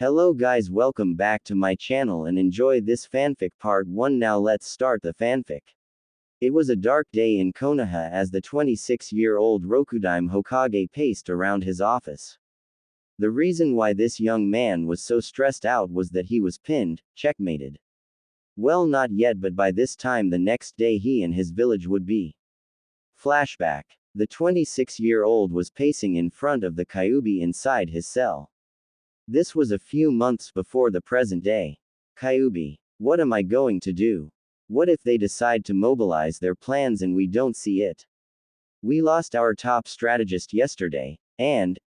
Hello guys, welcome back to my channel and enjoy this fanfic part 1. Now let's start the fanfic. It was a dark day in Konoha as the 26-year-old Rokudime Hokage paced around his office. The reason why this young man was so stressed out was that he was pinned, checkmated. Well, not yet, but by this time the next day he and his village would be. Flashback. The 26-year-old was pacing in front of the Kyuubi inside his cell. This was a few months before the present day. Kyuubi. What am I going to do? What if they decide to mobilize their plans and we don't see it? We lost our top strategist yesterday, and,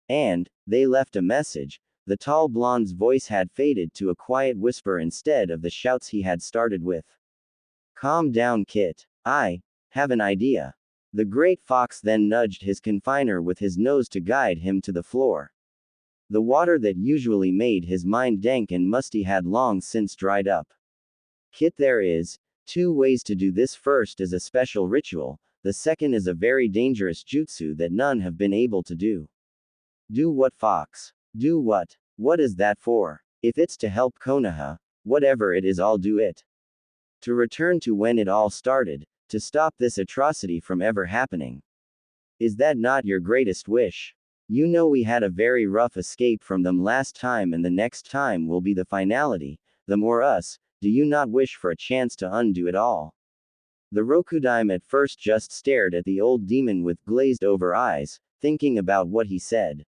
they left a message. The tall blonde's voice had faded to a quiet whisper instead of the shouts he had started with. Calm down, Kit. I have an idea. The great fox then nudged his confiner with his nose to guide him to the floor. The water that usually made his mind dank and musty had long since dried up. Kit, there is two ways to do this. First is a special ritual, the second is a very dangerous jutsu that none have been able to do. Do what, Fox? Do what? What is that for? If it's to help Konoha, whatever it is, I'll do it. To return to when it all started, to stop this atrocity from ever happening. Is that not your greatest wish? You know we had a very rough escape from them last time, and the next time will be the finality, them or us. Do you not wish for a chance to undo it all? The Rokudime at first just stared at the old demon with glazed over eyes, thinking about what he said.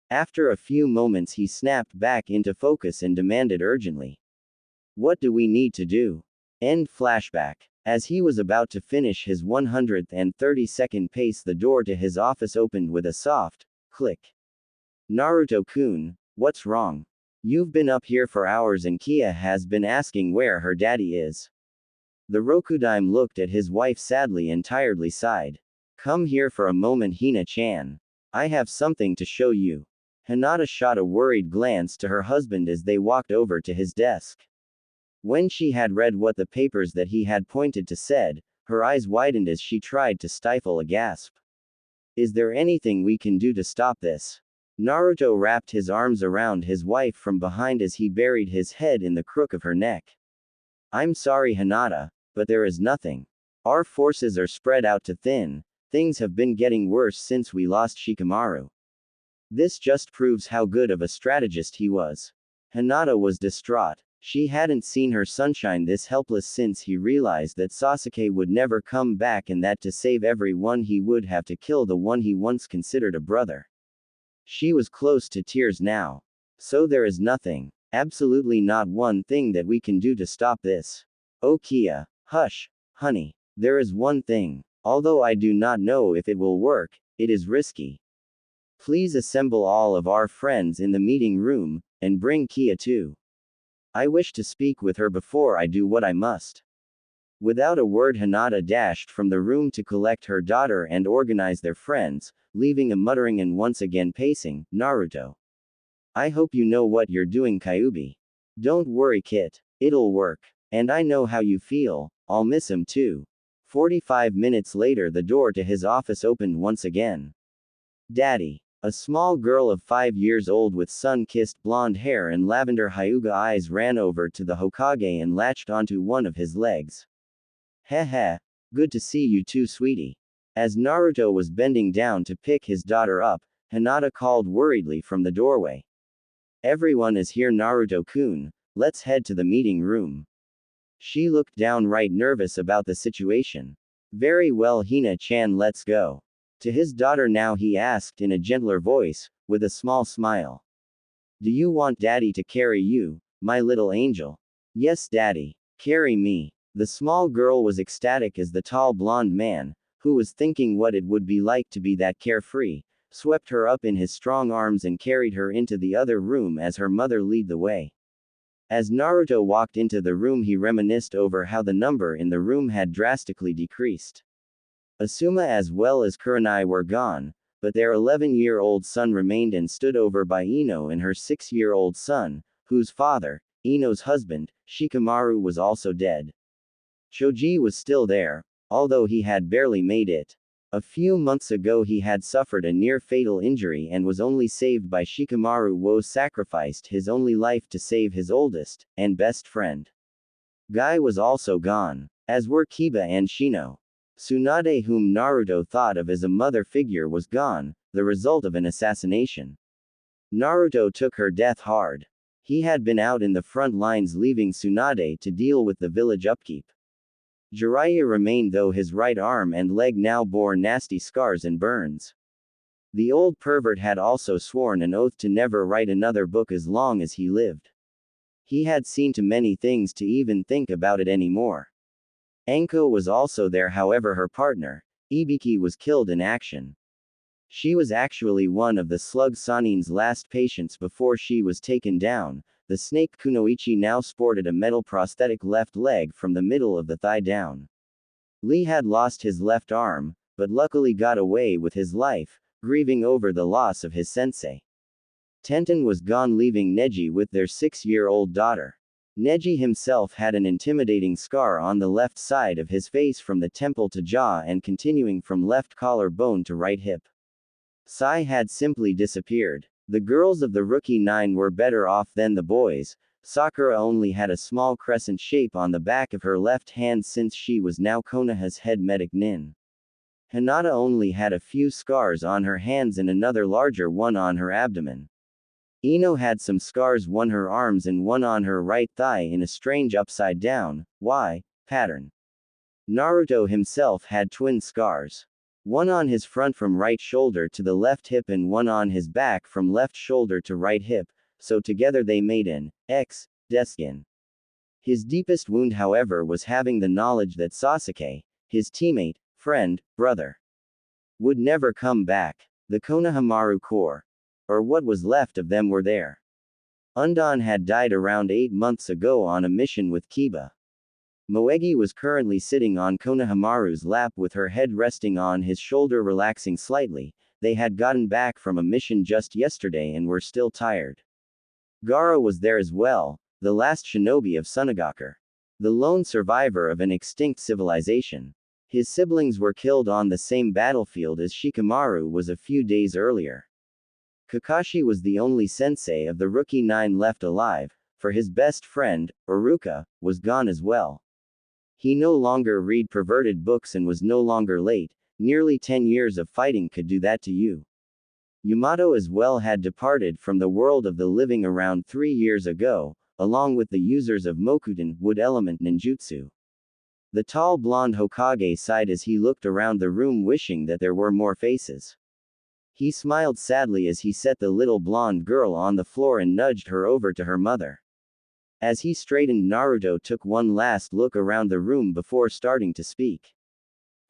After a few moments he snapped back into focus and demanded urgently. What do we need to do? End flashback. As he was about to finish his 132nd pace, the door to his office opened with a soft click. Naruto-kun, what's wrong? You've been up here for hours and Kia has been asking where her daddy is. The Rokudime looked at his wife sadly and tiredly sighed. Come here for a moment, Hina-chan. I have something to show you. Hinata shot a worried glance to her husband as they walked over to his desk. When she had read what the papers that he had pointed to said, her eyes widened as she tried to stifle a gasp. Is there anything we can do to stop this? Naruto wrapped his arms around his wife from behind as he buried his head in the crook of her neck. I'm sorry, Hinata, but there is nothing. Our forces are spread out too thin. Things have been getting worse since we lost Shikamaru. This just proves how good of a strategist he was. Hinata was distraught. She hadn't seen her sunshine this helpless since he realized that Sasuke would never come back and that to save everyone he would have to kill the one he once considered a brother. She was close to tears now. So there is nothing, absolutely not one thing that we can do to stop this. Oh Kia, hush, honey. There is one thing. Although I do not know if it will work, it is risky. Please assemble all of our friends in the meeting room, and bring Kia too. I wish to speak with her before I do what I must. Without a word, Hinata dashed from the room to collect her daughter and organize their friends, leaving a muttering and once again pacing, Naruto. I hope you know what you're doing, Kyuubi. Don't worry, Kit. It'll work. And I know how you feel, I'll miss him too. 45 minutes later, the door to his office opened once again. Daddy. A small girl of 5 years old with sun-kissed blonde hair and lavender Hyuga eyes ran over to the Hokage and latched onto one of his legs. Heh, good to see you too, sweetie. As Naruto was bending down to pick his daughter up, Hinata called worriedly from the doorway. Everyone is here, Naruto-kun, let's head to the meeting room. She looked downright nervous about the situation. Very well, Hina-chan, let's go. To his daughter now he asked in a gentler voice, with a small smile. Do you want daddy to carry you, my little angel? Yes, daddy. Carry me. The small girl was ecstatic as the tall blonde man, who was thinking what it would be like to be that carefree, swept her up in his strong arms and carried her into the other room as her mother led the way. As Naruto walked into the room, he reminisced over how the number in the room had drastically decreased. Asuma as well as Kurenai were gone, but their 11-year-old son remained and stood over by Ino and her 6-year-old son, whose father, Ino's husband, Shikamaru, was also dead. Choji was still there, although he had barely made it. A few months ago he had suffered a near-fatal injury and was only saved by Shikamaru Wo sacrificed his only life to save his oldest, and best friend. Guy was also gone, as were Kiba and Shino. Tsunade, whom Naruto thought of as a mother figure, was gone, the result of an assassination. Naruto took her death hard. He had been out in the front lines leaving Tsunade to deal with the village upkeep. Jiraiya remained, though his right arm and leg now bore nasty scars and burns. The old pervert had also sworn an oath to never write another book as long as he lived. He had seen too many things to even think about it anymore. Anko was also there, however her partner, Ibiki, was killed in action. She was actually one of the slug Sanin's last patients before she was taken down. The snake Kunoichi now sported a metal prosthetic left leg from the middle of the thigh down. Lee had lost his left arm, but luckily got away with his life, grieving over the loss of his sensei. Tenten was gone, leaving Neji with their 6-year-old daughter. Neji himself had an intimidating scar on the left side of his face from the temple to jaw and continuing from left collar bone to right hip. Sai had simply disappeared. The girls of the Rookie 9 were better off than the boys. Sakura only had a small crescent shape on the back of her left hand since she was now Konoha's head medic nin. Hinata only had a few scars on her hands and another larger one on her abdomen. Ino had some scars, one her arms and one on her right thigh in a strange upside down Y pattern. Naruto himself had twin scars. One on his front from right shoulder to the left hip and one on his back from left shoulder to right hip, so together they made an X Deskin. His deepest wound, however, was having the knowledge that Sasuke, his teammate, friend, brother, would never come back. The Konohamaru Corps, or what was left of them, were there. Undan had died around 8 months ago on a mission with Kiba. Moegi was currently sitting on Konohamaru's lap with her head resting on his shoulder, relaxing slightly. They had gotten back from a mission just yesterday and were still tired. Gaara was there as well, the last shinobi of Sunagakur. The lone survivor of an extinct civilization. His siblings were killed on the same battlefield as Shikamaru was a few days earlier. Kakashi was the only sensei of the Rookie 9 left alive, for his best friend, Iruka, was gone as well. He no longer read perverted books and was no longer late. Nearly 10 years of fighting could do that to you. Yamato as well had departed from the world of the living around 3 years ago, along with the users of Mokuten wood element ninjutsu. The tall blonde Hokage sighed as he looked around the room, wishing that there were more faces. He smiled sadly as he set the little blonde girl on the floor and nudged her over to her mother. As he straightened, Naruto took one last look around the room before starting to speak.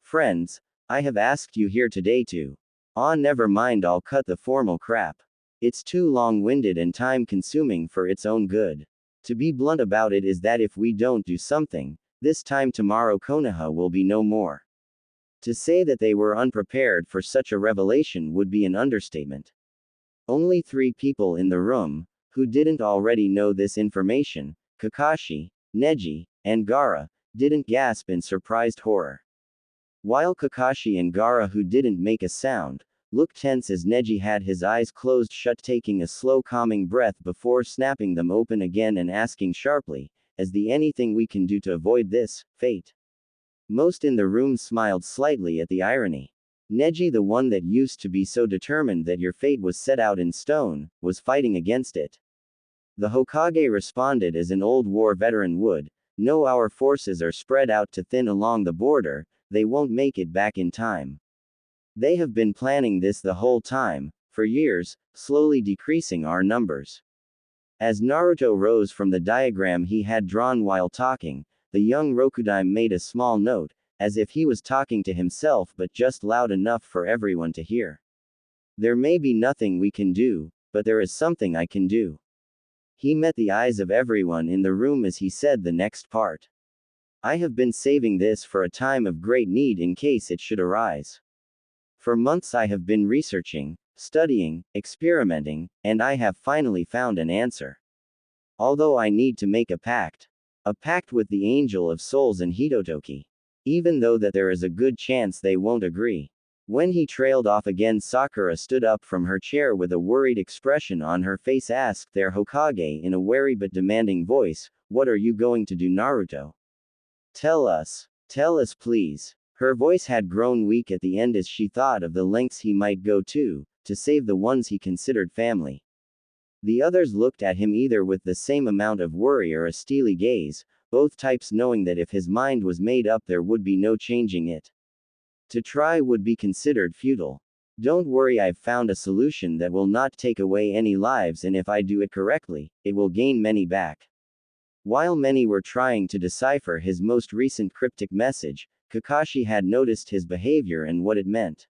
Friends, I have asked you here today to. Never mind, I'll cut the formal crap. It's too long-winded and time-consuming for its own good. To be blunt about it is that if we don't do something, this time tomorrow Konoha will be no more. To say that they were unprepared for such a revelation would be an understatement. Only 3 people in the room, who didn't already know this information, Kakashi, Neji, and Gaara, didn't gasp in surprised horror. While Kakashi and Gaara, who didn't make a sound, looked tense as Neji had his eyes closed shut, taking a slow calming breath before snapping them open again and asking sharply, "Is there anything we can do to avoid this fate?" Most in the room smiled slightly at the irony. Neji, the one that used to be so determined that your fate was set out in stone, was fighting against it. The Hokage responded as an old war veteran would. No, our forces are spread out too thin along the border, they won't make it back in time. They have been planning this the whole time, for years, slowly decreasing our numbers. As Naruto rose from the diagram he had drawn while talking, the young Rokudime made a small note, as if he was talking to himself but just loud enough for everyone to hear. There may be nothing we can do, but there is something I can do. He met the eyes of everyone in the room as he said the next part. I have been saving this for a time of great need in case it should arise. For months I have been researching, studying, experimenting, and I have finally found an answer. Although I need to make a pact with the Angel of Souls and Hitotoki. Even though that there is a good chance they won't agree. When he trailed off again, Sakura stood up from her chair with a worried expression on her face, asked their Hokage in a wary but demanding voice, "What are you going to do, Naruto? Tell us. Tell us, please." Her voice had grown weak at the end as she thought of the lengths he might go to save the ones he considered family. The others looked at him either with the same amount of worry or a steely gaze, both types knowing that if his mind was made up there would be no changing it. To try would be considered futile. "Don't worry, I've found a solution that will not take away any lives, and if I do it correctly, it will gain many back." While many were trying to decipher his most recent cryptic message, Kakashi had noticed his behavior and what it meant.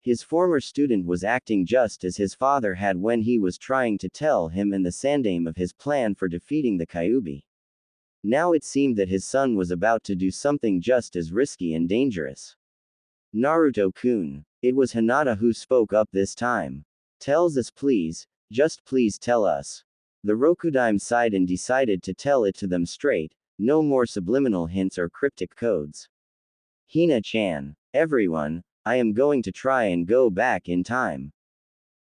His former student was acting just as his father had when he was trying to tell him and the Sandaime of his plan for defeating the Kyuubi. Now it seemed that his son was about to do something just as risky and dangerous. "Naruto-kun." It was Hinata who spoke up this time. "Tells us, please, just please tell us." The Rokudaime sighed and decided to tell it to them straight, no more subliminal hints or cryptic codes. "Hina-chan. Everyone, I am going to try and go back in time."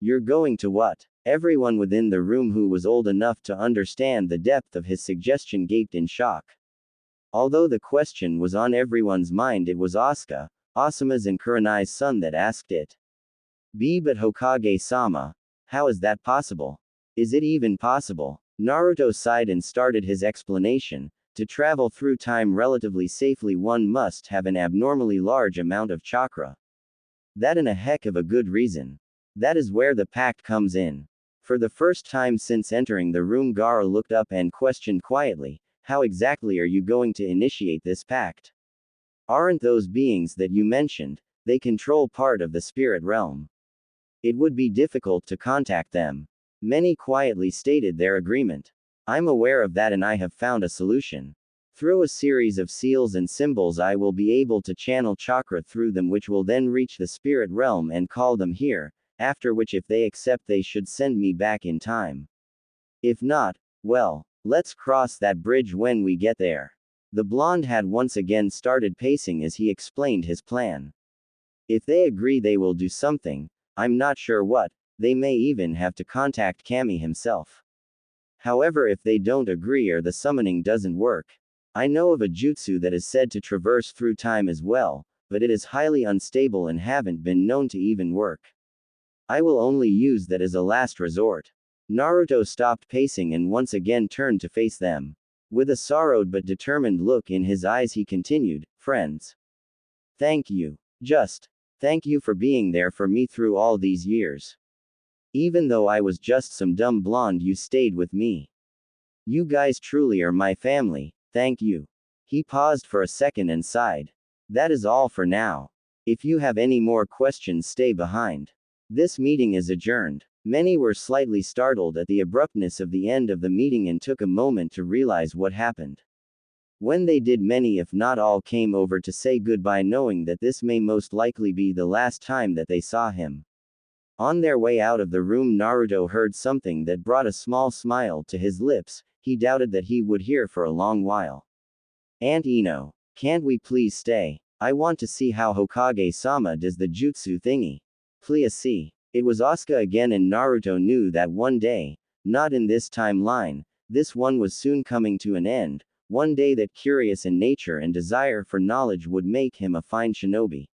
"You're going to what?" Everyone within the room who was old enough to understand the depth of his suggestion gaped in shock. Although the question was on everyone's mind, it was Asuka, Asuma's and Kurenai's son that asked it. But Hokage-sama, how is that possible? Is it even possible? Naruto sighed and started his explanation. To travel through time relatively safely, one must have an abnormally large amount of chakra. That, and a heck of a good reason. That is where the pact comes in. For the first time since entering the room, Gaara looked up and questioned quietly, "How exactly are you going to initiate this pact? Aren't those beings that you mentioned, they control part of the spirit realm? It would be difficult to contact them." Many quietly stated their agreement. "I'm aware of that, and I have found a solution. Through a series of seals and symbols I will be able to channel chakra through them, which will then reach the spirit realm and call them here, after which if they accept they should send me back in time. If not, well, let's cross that bridge when we get there." The blonde had once again started pacing as he explained his plan. "If they agree they will do something, I'm not sure what, they may even have to contact Kami himself. However, if they don't agree or the summoning doesn't work, I know of a jutsu that is said to traverse through time as well, but it is highly unstable and haven't been known to even work. I will only use that as a last resort." Naruto stopped pacing and once again turned to face them. With a sorrowed but determined look in his eyes he continued, "Friends. Thank you. Just thank you for being there for me through all these years. Even though I was just some dumb blonde, you stayed with me. You guys truly are my family, thank you." He paused for a second and sighed. "That is all for now. If you have any more questions, stay behind. This meeting is adjourned." Many were slightly startled at the abruptness of the end of the meeting and took a moment to realize what happened. When they did, many if not all came over to say goodbye, knowing that this may most likely be the last time that they saw him. On their way out of the room, Naruto heard something that brought a small smile to his lips. He doubted that he would hear for a long while. "Aunt Ino, can't we please stay? I want to see how Hokage-sama does the jutsu thingy. Please see." It was Asuka again, and Naruto knew that one day, not in this timeline, this one was soon coming to an end, one day that curious in nature and desire for knowledge would make him a fine shinobi.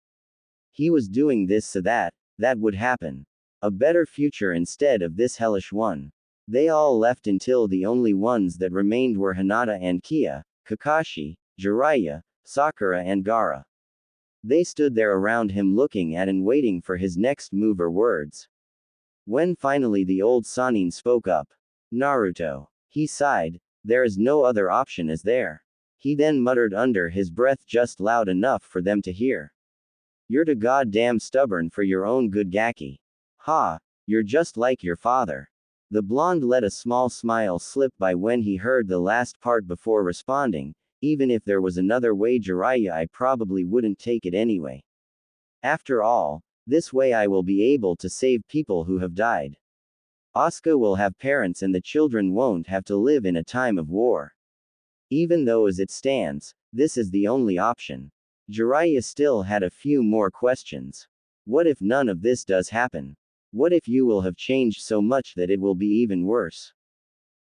He was doing this so that would happen. A better future instead of this hellish one. They all left until the only ones that remained were Hinata and Kia, Kakashi, Jiraiya, Sakura and Gaara. They stood there around him looking at and waiting for his next move or words. When finally the old Sannin spoke up. "Naruto." He sighed. "There is no other option, is there?" He then muttered under his breath, just loud enough for them to hear. "You're too goddamn stubborn for your own good, Gaki. Ha, you're just like your father." The blonde let a small smile slip by when he heard the last part before responding, "Even if there was another way, Jiraiya, I probably wouldn't take it anyway. After all, this way I will be able to save people who have died. Asuka will have parents and the children won't have to live in a time of war. Even though as it stands, this is the only option." Jiraiya still had a few more questions. What if none of this does happen? What if you will have changed so much that it will be even worse?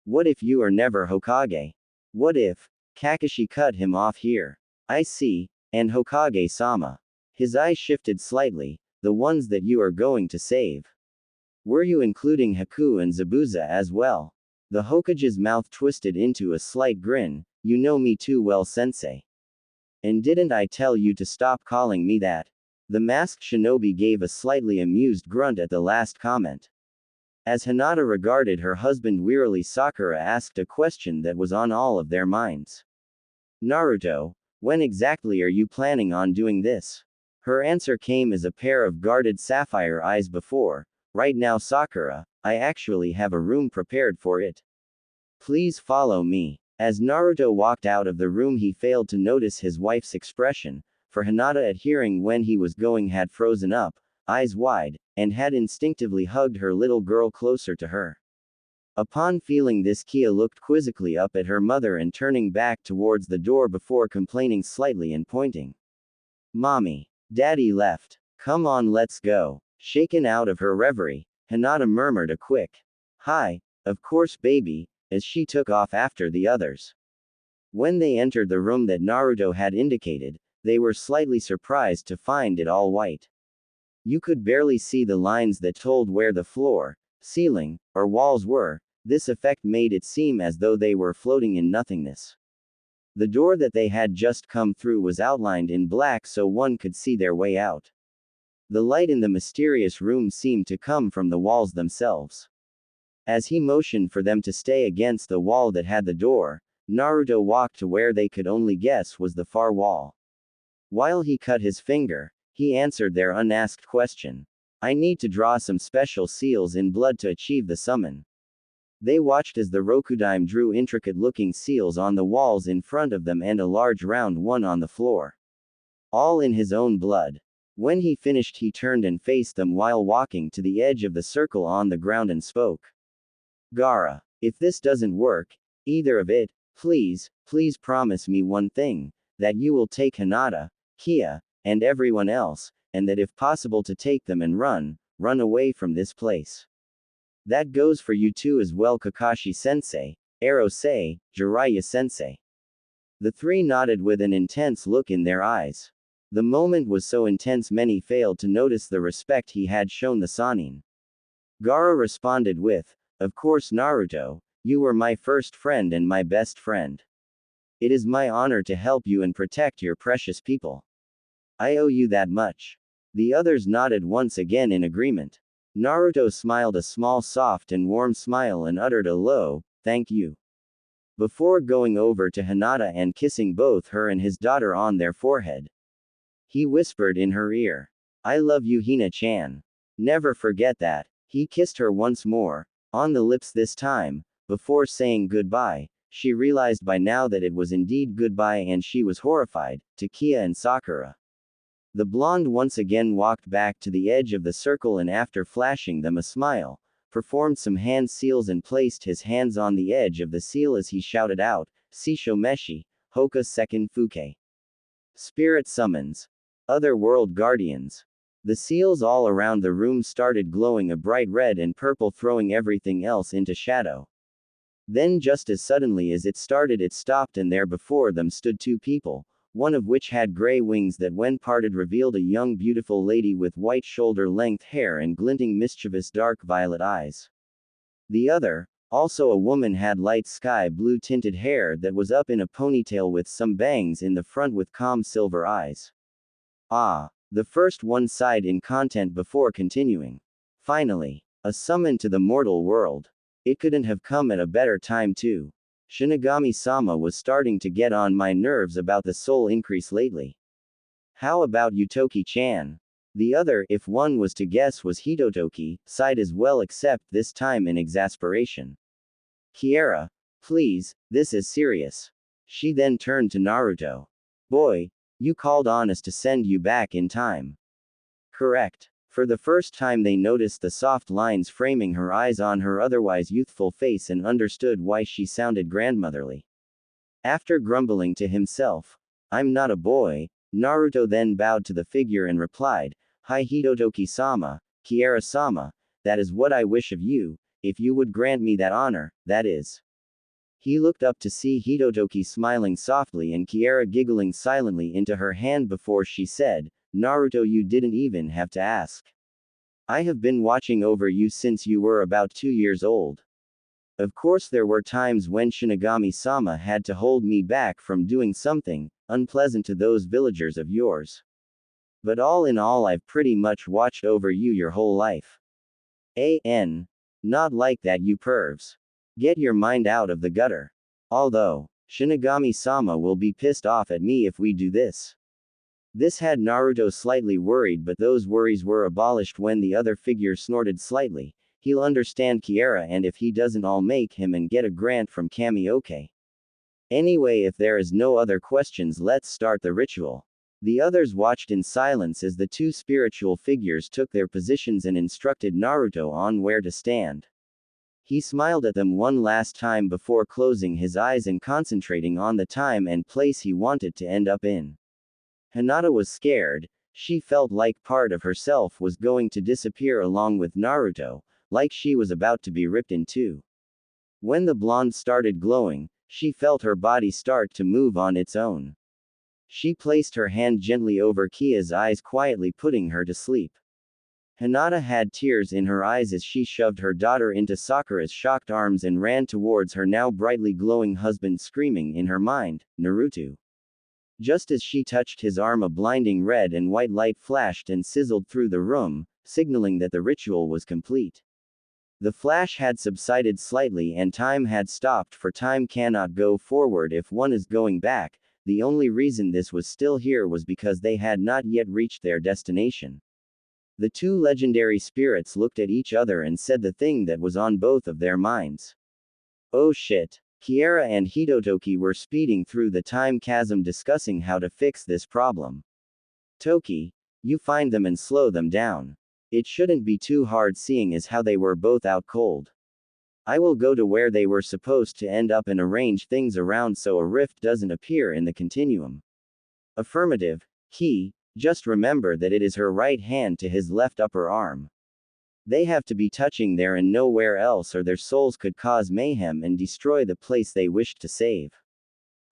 What if you are never Hokage? What if? Kakashi cut him off here. I see, and Hokage-sama. His eyes shifted slightly, the ones that you are going to save. Were you including Haku and Zabuza as well? The Hokage's mouth twisted into a slight grin. You know me too well, sensei. And didn't I tell you to stop calling me that? The masked shinobi gave a slightly amused grunt at the last comment. As Hinata regarded her husband wearily, Sakura asked a question that was on all of their minds. Naruto, when exactly are you planning on doing this? Her answer came as a pair of guarded sapphire eyes before. Right now, Sakura, I actually have a room prepared for it. Please follow me. As Naruto walked out of the room, he failed to notice his wife's expression, for Hinata, at hearing when he was going, had frozen up, eyes wide, and had instinctively hugged her little girl closer to her. Upon feeling this, Kia looked quizzically up at her mother and turning back towards the door before complaining slightly and pointing. Mommy. Daddy left. Come on, let's go. Shaken out of her reverie, Hinata murmured a quick, "Hi, of course, baby," as she took off after the others. When they entered the room that Naruto had indicated, they were slightly surprised to find it all white. You could barely see the lines that told where the floor, ceiling, or walls were. This effect made it seem as though they were floating in nothingness. The door that they had just come through was outlined in black so one could see their way out. The light in the mysterious room seemed to come from the walls themselves. As he motioned for them to stay against the wall that had the door, Naruto walked to where they could only guess was the far wall. While he cut his finger, he answered their unasked question. I need to draw some special seals in blood to achieve the summon. They watched as the Rokudaime drew intricate-looking seals on the walls in front of them and a large round one on the floor. All in his own blood. When he finished, he turned and faced them while walking to the edge of the circle on the ground and spoke. Gaara, if this doesn't work, either of it, please promise me one thing, that you will take Hinata, Kia, and everyone else, and that if possible to take them and run away from this place. That goes for you too as well, Kakashi-sensei, Ero-sei, Jiraiya-sensei. The three nodded with an intense look in their eyes. The moment was so intense many failed to notice the respect he had shown the Sannin. Gaara responded with, of course Naruto, you were my first friend and my best friend. It is my honor to help you and protect your precious people. I owe you that much. The others nodded once again in agreement. Naruto smiled a small, soft and warm smile and uttered a low, thank you. Before going over to Hinata and kissing both her and his daughter on their forehead, he whispered in her ear, I love you, Hina-chan. Never forget that. He kissed her once more, on the lips this time, before saying goodbye. She realized by now that it was indeed goodbye and she was horrified, to Kia and Sakura. The blonde once again walked back to the edge of the circle and after flashing them a smile, performed some hand seals and placed his hands on the edge of the seal as he shouted out, Sisho Meshi, Hoka Second Fuke. Spirit summons. Other world guardians. The seals all around the room started glowing a bright red and purple, throwing everything else into shadow. Then just as suddenly as it started, it stopped and there before them stood two people, one of which had gray wings that when parted revealed a young beautiful lady with white shoulder-length hair and glinting mischievous dark violet eyes. The other, also a woman, had light sky blue tinted hair that was up in a ponytail with some bangs in the front with calm silver eyes. Ah. The first one sighed in content before continuing. Finally. A summon to the mortal world. It couldn't have come at a better time too. Shinigami-sama was starting to get on my nerves about the soul increase lately. How about Utoki-chan? The other, if one was to guess, was Hitotoki, sighed as well, except this time in exasperation. Kiera, please, this is serious. She then turned to Naruto. Boy, you called on us to send you back in time. Correct. For the first time they noticed the soft lines framing her eyes on her otherwise youthful face and understood why she sounded grandmotherly. After grumbling to himself, I'm not a boy, Naruto then bowed to the figure and replied, Hi Hidotoki-sama, Kiera-sama, that is what I wish of you, if you would grant me that honor, that is. He looked up to see Hidotoki smiling softly and Kiera giggling silently into her hand before she said, Naruto, you didn't even have to ask. I have been watching over you since you were about 2 years old. Of course, there were times when Shinigami-sama had to hold me back from doing something unpleasant to those villagers of yours. But all in all, I've pretty much watched over you your whole life. Not like that, you pervs. Get your mind out of the gutter. Although, Shinigami-sama will be pissed off at me if we do this. This had Naruto slightly worried, but those worries were abolished when the other figure snorted slightly. He'll understand Kiera, and if he doesn't, I'll make him and get a grant from Kamioke. Anyway, if there is no other questions, let's start the ritual. The others watched in silence as the two spiritual figures took their positions and instructed Naruto on where to stand. He smiled at them one last time before closing his eyes and concentrating on the time and place he wanted to end up in. Hinata was scared. She felt like part of herself was going to disappear along with Naruto, like she was about to be ripped in two. When the blonde started glowing, she felt her body start to move on its own. She placed her hand gently over Kia's eyes, quietly putting her to sleep. Hinata had tears in her eyes as she shoved her daughter into Sakura's shocked arms and ran towards her now brightly glowing husband, screaming in her mind, Naruto. Just as she touched his arm, a blinding red and white light flashed and sizzled through the room, signaling that the ritual was complete. The flash had subsided slightly and time had stopped, for time cannot go forward if one is going back. The only reason this was still here was because they had not yet reached their destination. The two legendary spirits looked at each other and said the thing that was on both of their minds. Oh shit. Kiera and Hidotoki were speeding through the time chasm discussing how to fix this problem. Toki, you find them and slow them down. It shouldn't be too hard, seeing as how they were both out cold. I will go to where they were supposed to end up and arrange things around so a rift doesn't appear in the continuum. Affirmative. Ki, just remember that it is her right hand to his left upper arm. They have to be touching there and nowhere else, or their souls could cause mayhem and destroy the place they wished to save.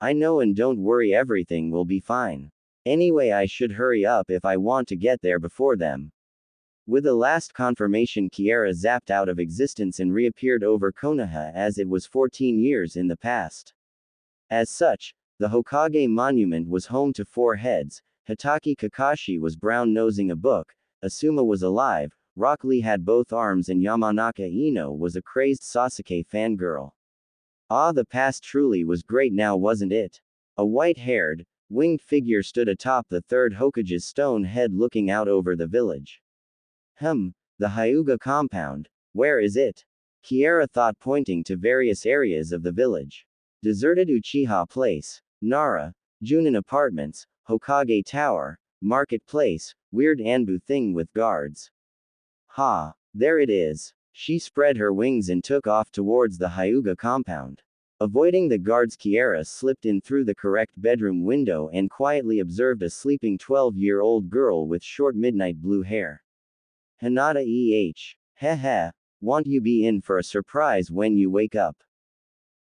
I know, and don't worry, everything will be fine. Anyway, I should hurry up if I want to get there before them. With a last confirmation, Kiera zapped out of existence and reappeared over Konoha as it was 14 years in the past. As such, the Hokage monument was home to 4 heads. Hitaki Kakashi was brown-nosing a book, Asuma was alive, Rock Lee had both arms, and Yamanaka Ino was a crazed Sasuke fangirl. Ah, the past truly was great now, wasn't it? A white-haired, winged figure stood atop the third Hokage's stone head looking out over the village. The Hyuga compound. Where is it? Kiera thought, pointing to various areas of the village. Deserted Uchiha Place, Nara, Junin Apartments, Hokage Tower, Marketplace, weird Anbu thing with guards. Ha, there it is. She spread her wings and took off towards the Hyuga compound. Avoiding the guards, Kiera slipped in through the correct bedroom window and quietly observed a sleeping 12-year-old girl with short midnight blue hair. Hinata heh, want you be in for a surprise when you wake up.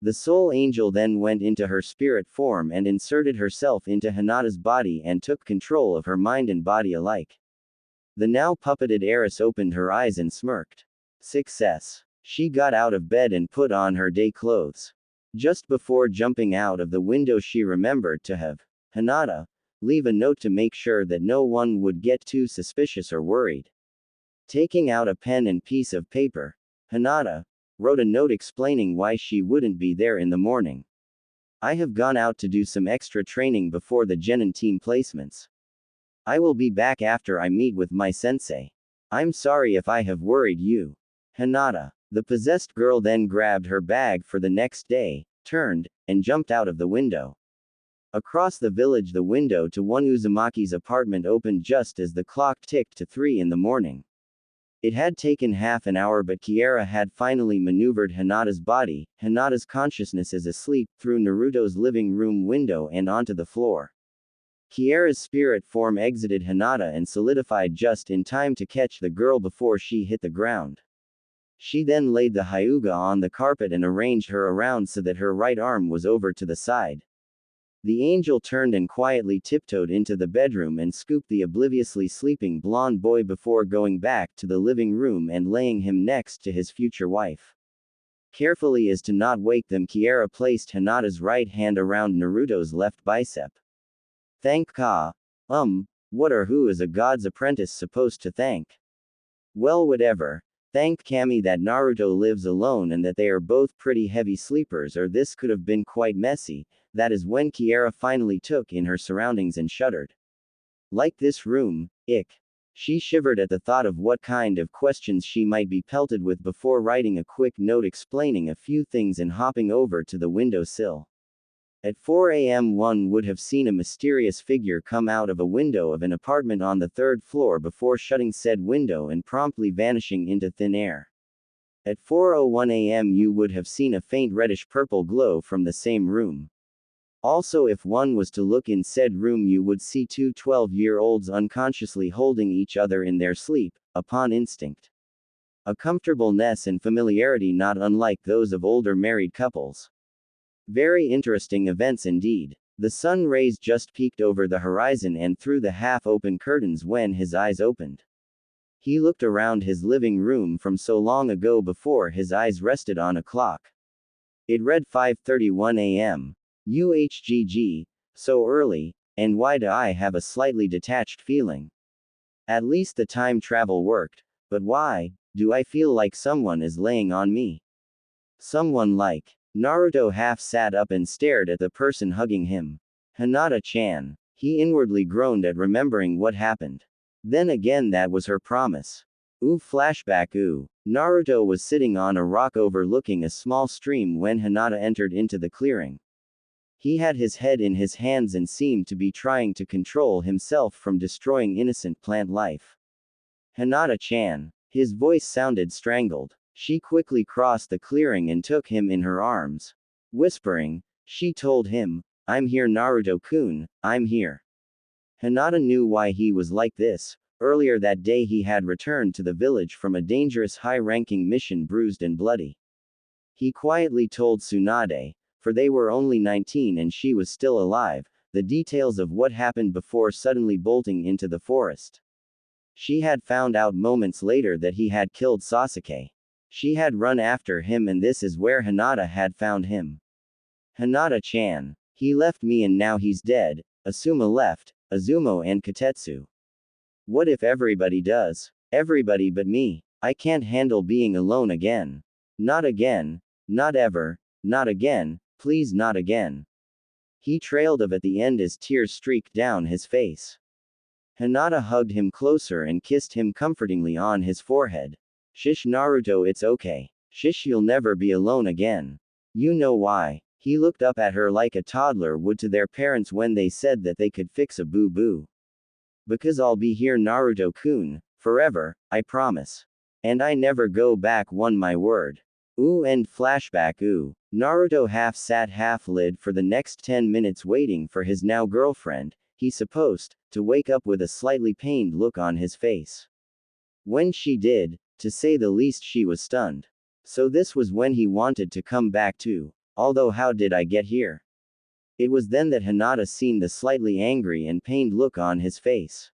The soul angel then went into her spirit form and inserted herself into Hinata's body and took control of her mind and body alike. The now puppeted heiress opened her eyes and smirked. Success. She got out of bed and put on her day clothes. Just before jumping out of the window, she remembered to have, Hinata, leave a note to make sure that no one would get too suspicious or worried. Taking out a pen and piece of paper, Hinata wrote a note explaining why she wouldn't be there in the morning. I have gone out to do some extra training before the Genin team placements. I will be back after I meet with my sensei. I'm sorry if I have worried you. Hinata. The possessed girl then grabbed her bag for the next day, turned, and jumped out of the window. Across the village, the window to one Uzumaki's apartment opened just as the clock ticked to 3 in the morning. It had taken half an hour, but Kiera had finally maneuvered Hinata's body. Hinata's consciousness is asleep, through Naruto's living room window and onto the floor. Kiera's spirit form exited Hinata and solidified just in time to catch the girl before she hit the ground. She then laid the Hyuga on the carpet and arranged her around so that her right arm was over to the side. The angel turned and quietly tiptoed into the bedroom and scooped the obliviously sleeping blonde boy before going back to the living room and laying him next to his future wife. Carefully as to not wake them, Kiera placed Hinata's right hand around Naruto's left bicep. Thank Ka. What or who is a god's apprentice supposed to thank? Well, whatever. Thank Kami that Naruto lives alone and that they are both pretty heavy sleepers, or this could have been quite messy. That is when Kiera finally took in her surroundings and shuddered. Like this room, ick. She shivered at the thought of what kind of questions she might be pelted with before writing a quick note explaining a few things and hopping over to the window sill. At 4 a.m. one would have seen a mysterious figure come out of a window of an apartment on the third floor before shutting said window and promptly vanishing into thin air. At 4:01 a.m. you would have seen a faint reddish-purple glow from the same room. Also, if one was to look in said room, you would see two 12-year-olds unconsciously holding each other in their sleep, upon instinct. A comfortableness and familiarity not unlike those of older married couples. Very interesting events indeed. The sun rays just peeked over the horizon and through the half-open curtains when his eyes opened. He looked around his living room from so long ago before his eyes rested on a clock. It read 5:31 a.m. UHGG, so early, and why do I have a slightly detached feeling? At least the time travel worked, but why do I feel like someone is laying on me? Someone like. Naruto half sat up and stared at the person hugging him. Hinata-chan. He inwardly groaned at remembering what happened. Then again, that was her promise. Ooh, flashback. Ooh. Naruto was sitting on a rock overlooking a small stream when Hinata entered into the clearing. He had his head in his hands and seemed to be trying to control himself from destroying innocent plant life. Hinata-chan. His voice sounded strangled. She quickly crossed the clearing and took him in her arms. Whispering, she told him, I'm here, Naruto-kun, I'm here. Hinata knew why he was like this. Earlier that day he had returned to the village from a dangerous high-ranking mission bruised and bloody. He quietly told Tsunade, for they were only 19 and she was still alive, the details of what happened before suddenly bolting into the forest. She had found out moments later that he had killed Sasuke. She had run after him, and this is where Hinata had found him. Hinata-chan. He left me and now he's dead. Asuma left, Azumo and Katetsu. What if everybody does? Everybody but me. I can't handle being alone again. Not again. Not ever. Not again. Please, not again. He trailed off at the end as tears streaked down his face. Hinata hugged him closer and kissed him comfortingly on his forehead. Shish, Naruto, it's okay. Shish, you'll never be alone again. You know why? He looked up at her like a toddler would to their parents when they said that they could fix a boo-boo. Because I'll be here, Naruto-kun, forever, I promise. And I never go back, one my word. Ooh, end flashback. Ooh. Naruto half sat half lid for the next 10 minutes waiting for his now girlfriend, he supposed, to wake up with a slightly pained look on his face. When she did, to say the least, she was stunned. So this was when he wanted to come back too. Although how did I get here? It was then that Hinata seen the slightly angry and pained look on his face.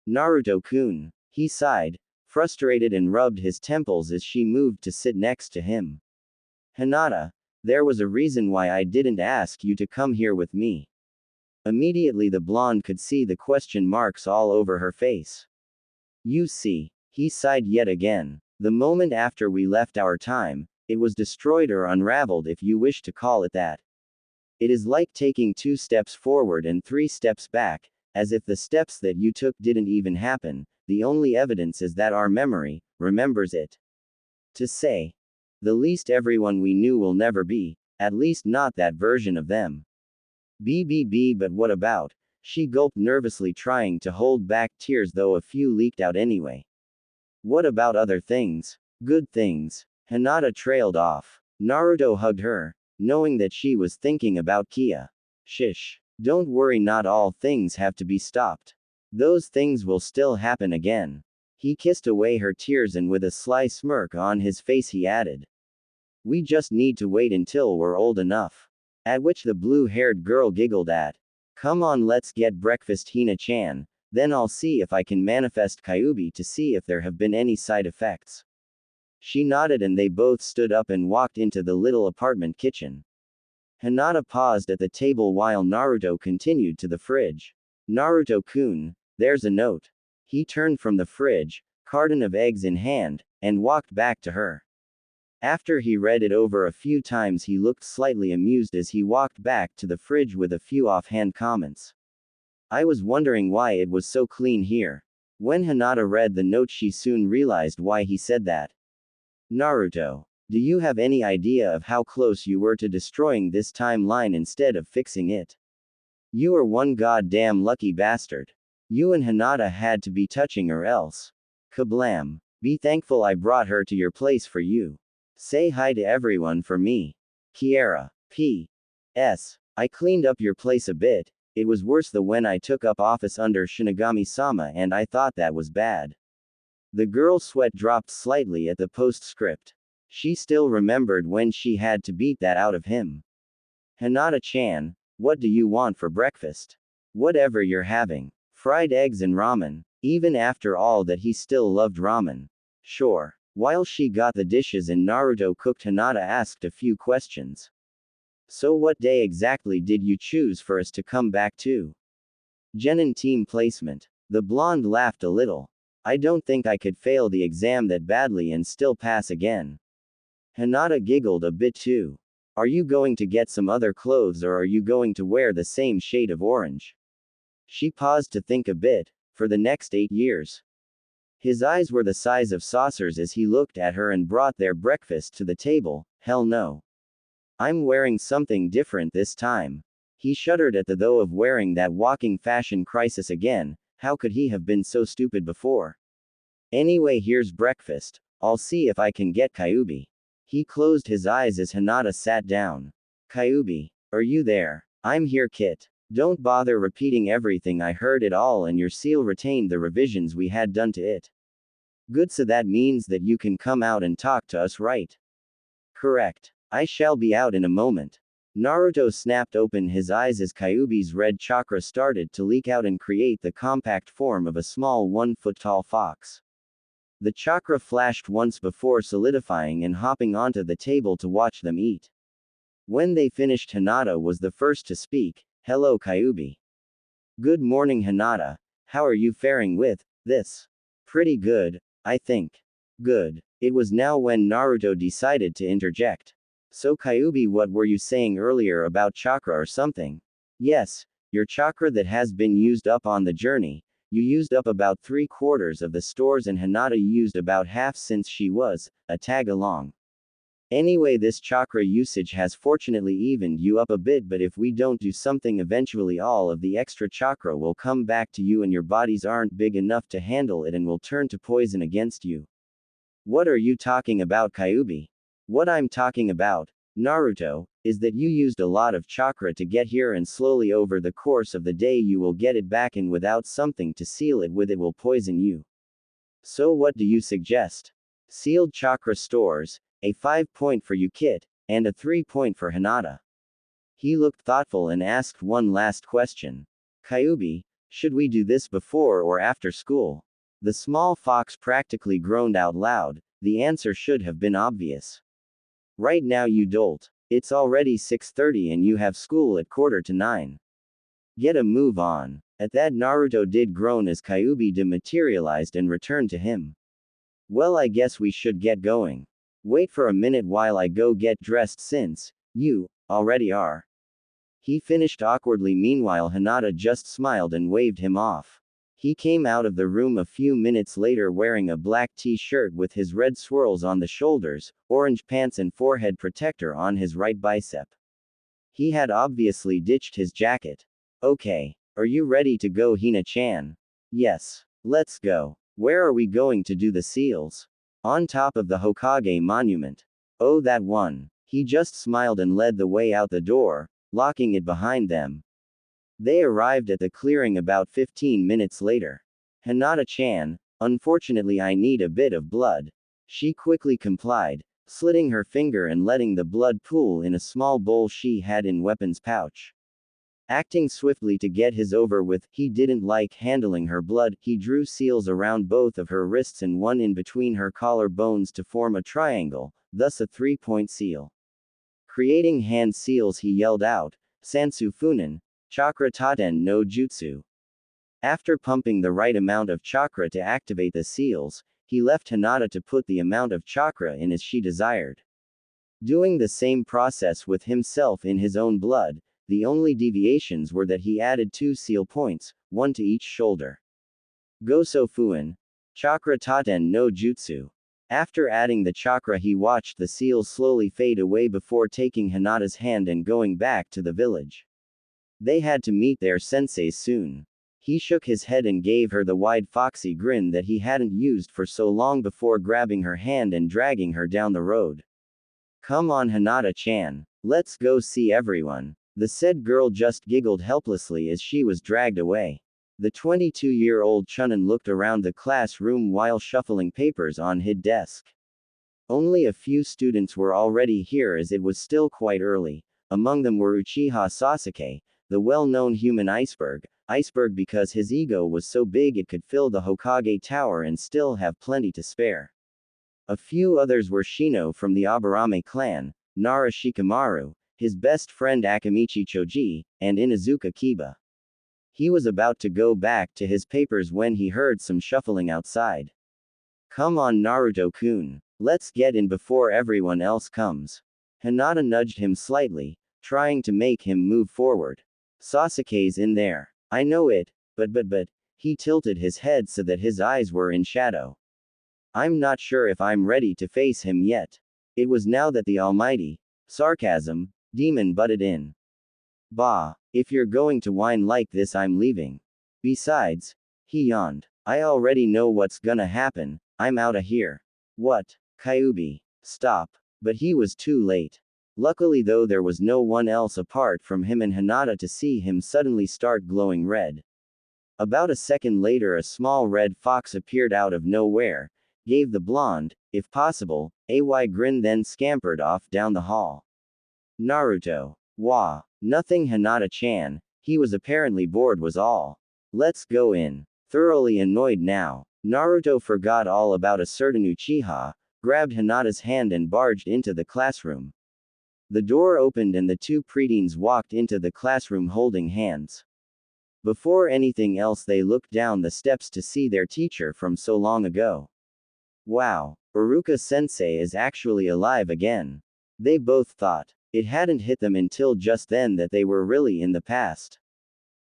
Naruto-kun. He sighed, frustrated, and rubbed his temples as she moved to sit next to him. Hinata, there was a reason why I didn't ask you to come here with me. Immediately the blonde could see the question marks all over her face. You see. He sighed yet again. The moment after we left our time, it was destroyed or unraveled, if you wish to call it that. It is like taking 2 steps forward and 3 steps back, as if the steps that you took didn't even happen. The only evidence is that our memory remembers it. To say the least, everyone we knew will never be, at least not that version of them. But what about? She gulped nervously, trying to hold back tears, though a few leaked out anyway. What about other things? Good things. Hinata trailed off. Naruto hugged her, knowing that she was thinking about Kia. Shish. Don't worry, not all things have to be stopped. Those things will still happen again. He kissed away her tears and with a sly smirk on his face he added, we just need to wait until we're old enough. At which the blue-haired girl giggled at, come on, let's get breakfast, Hina-chan, then I'll see if I can manifest Kyubi to see if there have been any side effects. She nodded and they both stood up and walked into the little apartment kitchen. Hinata paused at the table while Naruto continued to the fridge. Naruto-kun, there's a note. He turned from the fridge, carton of eggs in hand, and walked back to her. After he read it over a few times he looked slightly amused as he walked back to the fridge with a few offhand comments. I was wondering why it was so clean here. When Hinata read the note she soon realized why he said that. Naruto, do you have any idea of how close you were to destroying this timeline instead of fixing it? You are one goddamn lucky bastard. You and Hinata had to be touching or else. Kablam. Be thankful I brought her to your place for you. Say hi to everyone for me. Kiera. P.S. I cleaned up your place a bit. It was worse than when I took up office under Shinigami-sama and I thought that was bad. The girl's sweat dropped slightly at the postscript. She still remembered when she had to beat that out of him. Hinata-chan, what do you want for breakfast? Whatever you're having. Fried eggs and ramen. Even after all that he still loved ramen. Sure. While she got the dishes and Naruto cooked, Hinata asked a few questions. So what day exactly did you choose for us to come back to? Genin team placement. The blonde laughed a little. I don't think I could fail the exam that badly and still pass again. Hinata giggled a bit too. Are you going to get some other clothes or are you going to wear the same shade of orange? She paused to think a bit. For the next 8 years. His eyes were the size of saucers as he looked at her and brought their breakfast to the table. Hell no. I'm wearing something different this time. He shuddered at the thought of wearing that walking fashion crisis again. How could he have been so stupid before? Anyway, here's breakfast. I'll see if I can get Kyubi. He closed his eyes as Hinata sat down. Kyubi, are you there? I'm here, Kit. Don't bother repeating everything, I heard it all and your seal retained the revisions we had done to it. Good, so that means that you can come out and talk to us, right? Correct. I shall be out in a moment. Naruto snapped open his eyes as Kyubi's red chakra started to leak out and create the compact form of a small 1-foot-tall fox. The chakra flashed once before solidifying and hopping onto the table to watch them eat. When they finished, Hinata was the first to speak. Hello, Kyubi. Good morning, Hinata. How are you faring with this? Pretty good, I think. Good. It was now when Naruto decided to interject. So Kyubi, what were you saying earlier about chakra or something? Yes, your chakra that has been used up on the journey. You used up about 3/4 of the stores and Hinata used about half since she was a tag along. Anyway, this chakra usage has fortunately evened you up a bit, but if we don't do something, eventually all of the extra chakra will come back to you and your bodies aren't big enough to handle it and will turn to poison against you. What are you talking about, Kyubi? What I'm talking about, Naruto, is that you used a lot of chakra to get here and slowly over the course of the day you will get it back, and without something to seal it with, it will poison you. So what do you suggest? Sealed chakra stores, a 5-point for you, Kit, and a 3-point for Hinata. He looked thoughtful and asked one last question. Kyubi, should we do this before or after school? The small fox practically groaned out loud. The answer should have been obvious. Right now, you dolt. It's already 6:30 and you have school at 8:45. Get a move on. At that, Naruto did groan as Kyubi dematerialized and returned to him. Well, I guess we should get going. Wait for a minute while I go get dressed since you already are. He finished awkwardly. Meanwhile, Hinata just smiled and waved him off. He came out of the room a few minutes later wearing a black t-shirt with his red swirls on the shoulders, orange pants and forehead protector on his right bicep. He had obviously ditched his jacket. Okay. Are you ready to go, Hina-chan? Yes. Let's go. Where are we going to do the seals? On top of the Hokage monument. Oh, that one. He just smiled and led the way out the door, locking it behind them. They arrived at the clearing about 15 minutes later. Hinata-chan, unfortunately I need a bit of blood. She quickly complied, slitting her finger and letting the blood pool in a small bowl she had in weapon's pouch. Acting swiftly to get his over with, he didn't like handling her blood. He drew seals around both of her wrists and one in between her collar bones to form a triangle, thus a three-point seal. Creating hand seals, he yelled out, Sansu Funin, Chakra Taten no Jutsu. After pumping the right amount of chakra to activate the seals, he left Hinata to put the amount of chakra in as she desired. Doing the same process with himself in his own blood, the only deviations were that he added 2 seal points, one to each shoulder. Goso Fuin, Chakra Taten no Jutsu. After adding the chakra, he watched the seals slowly fade away before taking Hinata's hand and going back to the village. They had to meet their senseis soon. He shook his head and gave her the wide foxy grin that he hadn't used for so long before grabbing her hand and dragging her down the road. Come on Hinata-chan, let's go see everyone. The said girl just giggled helplessly as she was dragged away. The 22-year-old Chunin looked around the classroom while shuffling papers on his desk. Only a few students were already here as it was still quite early. Among them were Uchiha Sasuke, the well-known human iceberg because his ego was so big it could fill the Hokage Tower and still have plenty to spare. A few others were Shino from the Aburame clan, Nara Shikamaru, his best friend Akamichi Choji, and Inazuka Kiba. He was about to go back to his papers when he heard some shuffling outside. Come on Naruto-kun, let's get in before everyone else comes. Hinata nudged him slightly, trying to make him move forward. Sasuke's in there. I know it, but. He tilted his head so that his eyes were in shadow. I'm not sure if I'm ready to face him yet. It was now that the almighty, sarcasm, demon butted in. Bah, if you're going to whine like this, I'm leaving. Besides, he yawned, I already know what's gonna happen, I'm outta here. What? Kyuubi. Stop. But he was too late. Luckily though, there was no one else apart from him and Hinata to see him suddenly start glowing red. About a second later, a small red fox appeared out of nowhere, gave the blonde, if possible, a grin, then scampered off down the hall. Naruto. Wah. Nothing Hinata-chan, he was apparently bored was all. Let's go in. Thoroughly annoyed now, Naruto forgot all about a certain Uchiha, grabbed Hinata's hand and barged into the classroom. The door opened and the two preteens walked into the classroom holding hands. Before anything else, they looked down the steps to see their teacher from so long ago. Wow, Iruka-sensei is actually alive again. They both thought. It hadn't hit them until just then that they were really in the past.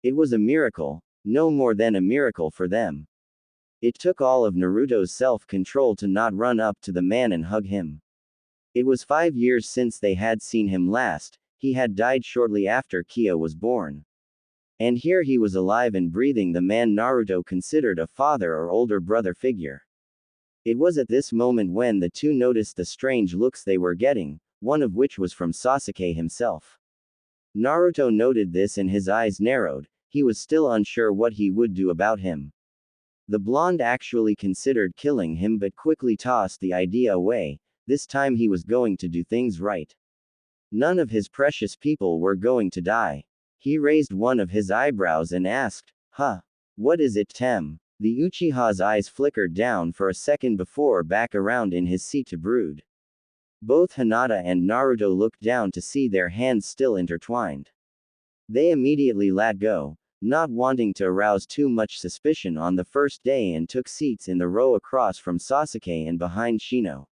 It was a miracle, no more than a miracle for them. It took all of Naruto's self-control to not run up to the man and hug him. It was 5 years since they had seen him last. He had died shortly after Kia was born. And here he was alive and breathing, the man Naruto considered a father or older brother figure. It was at this moment when the two noticed the strange looks they were getting, one of which was from Sasuke himself. Naruto noted this and his eyes narrowed. He was still unsure what he would do about him. The blonde actually considered killing him but quickly tossed the idea away. This time he was going to do things right. None of his precious people were going to die. He raised one of his eyebrows and asked, Huh? What is it, Tem? The Uchiha's eyes flickered down for a second before back around in his seat to brood. Both Hinata and Naruto looked down to see their hands still intertwined. They immediately let go, not wanting to arouse too much suspicion on the first day, and took seats in the row across from Sasuke and behind Shino.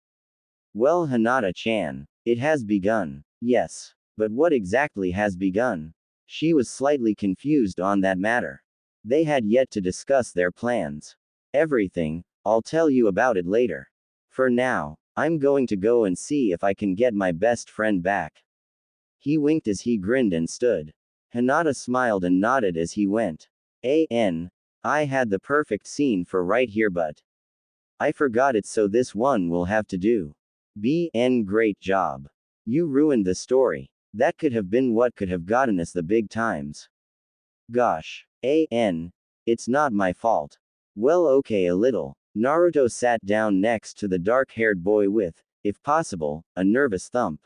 Well, Hinata-chan, it has begun. Yes. But what exactly has begun? She was slightly confused on that matter. They had yet to discuss their plans. Everything, I'll tell you about it later. For now, I'm going to go and see if I can get my best friend back. He winked as he grinned and stood. Hinata smiled and nodded as he went. I had the perfect scene for right here, but I forgot it, so this one will have to do. Great job. You ruined the story. That could have been what could have gotten us the big times. Gosh. It's not my fault. Well, okay, a little. Naruto sat down next to the dark-haired boy with, if possible, a nervous thump.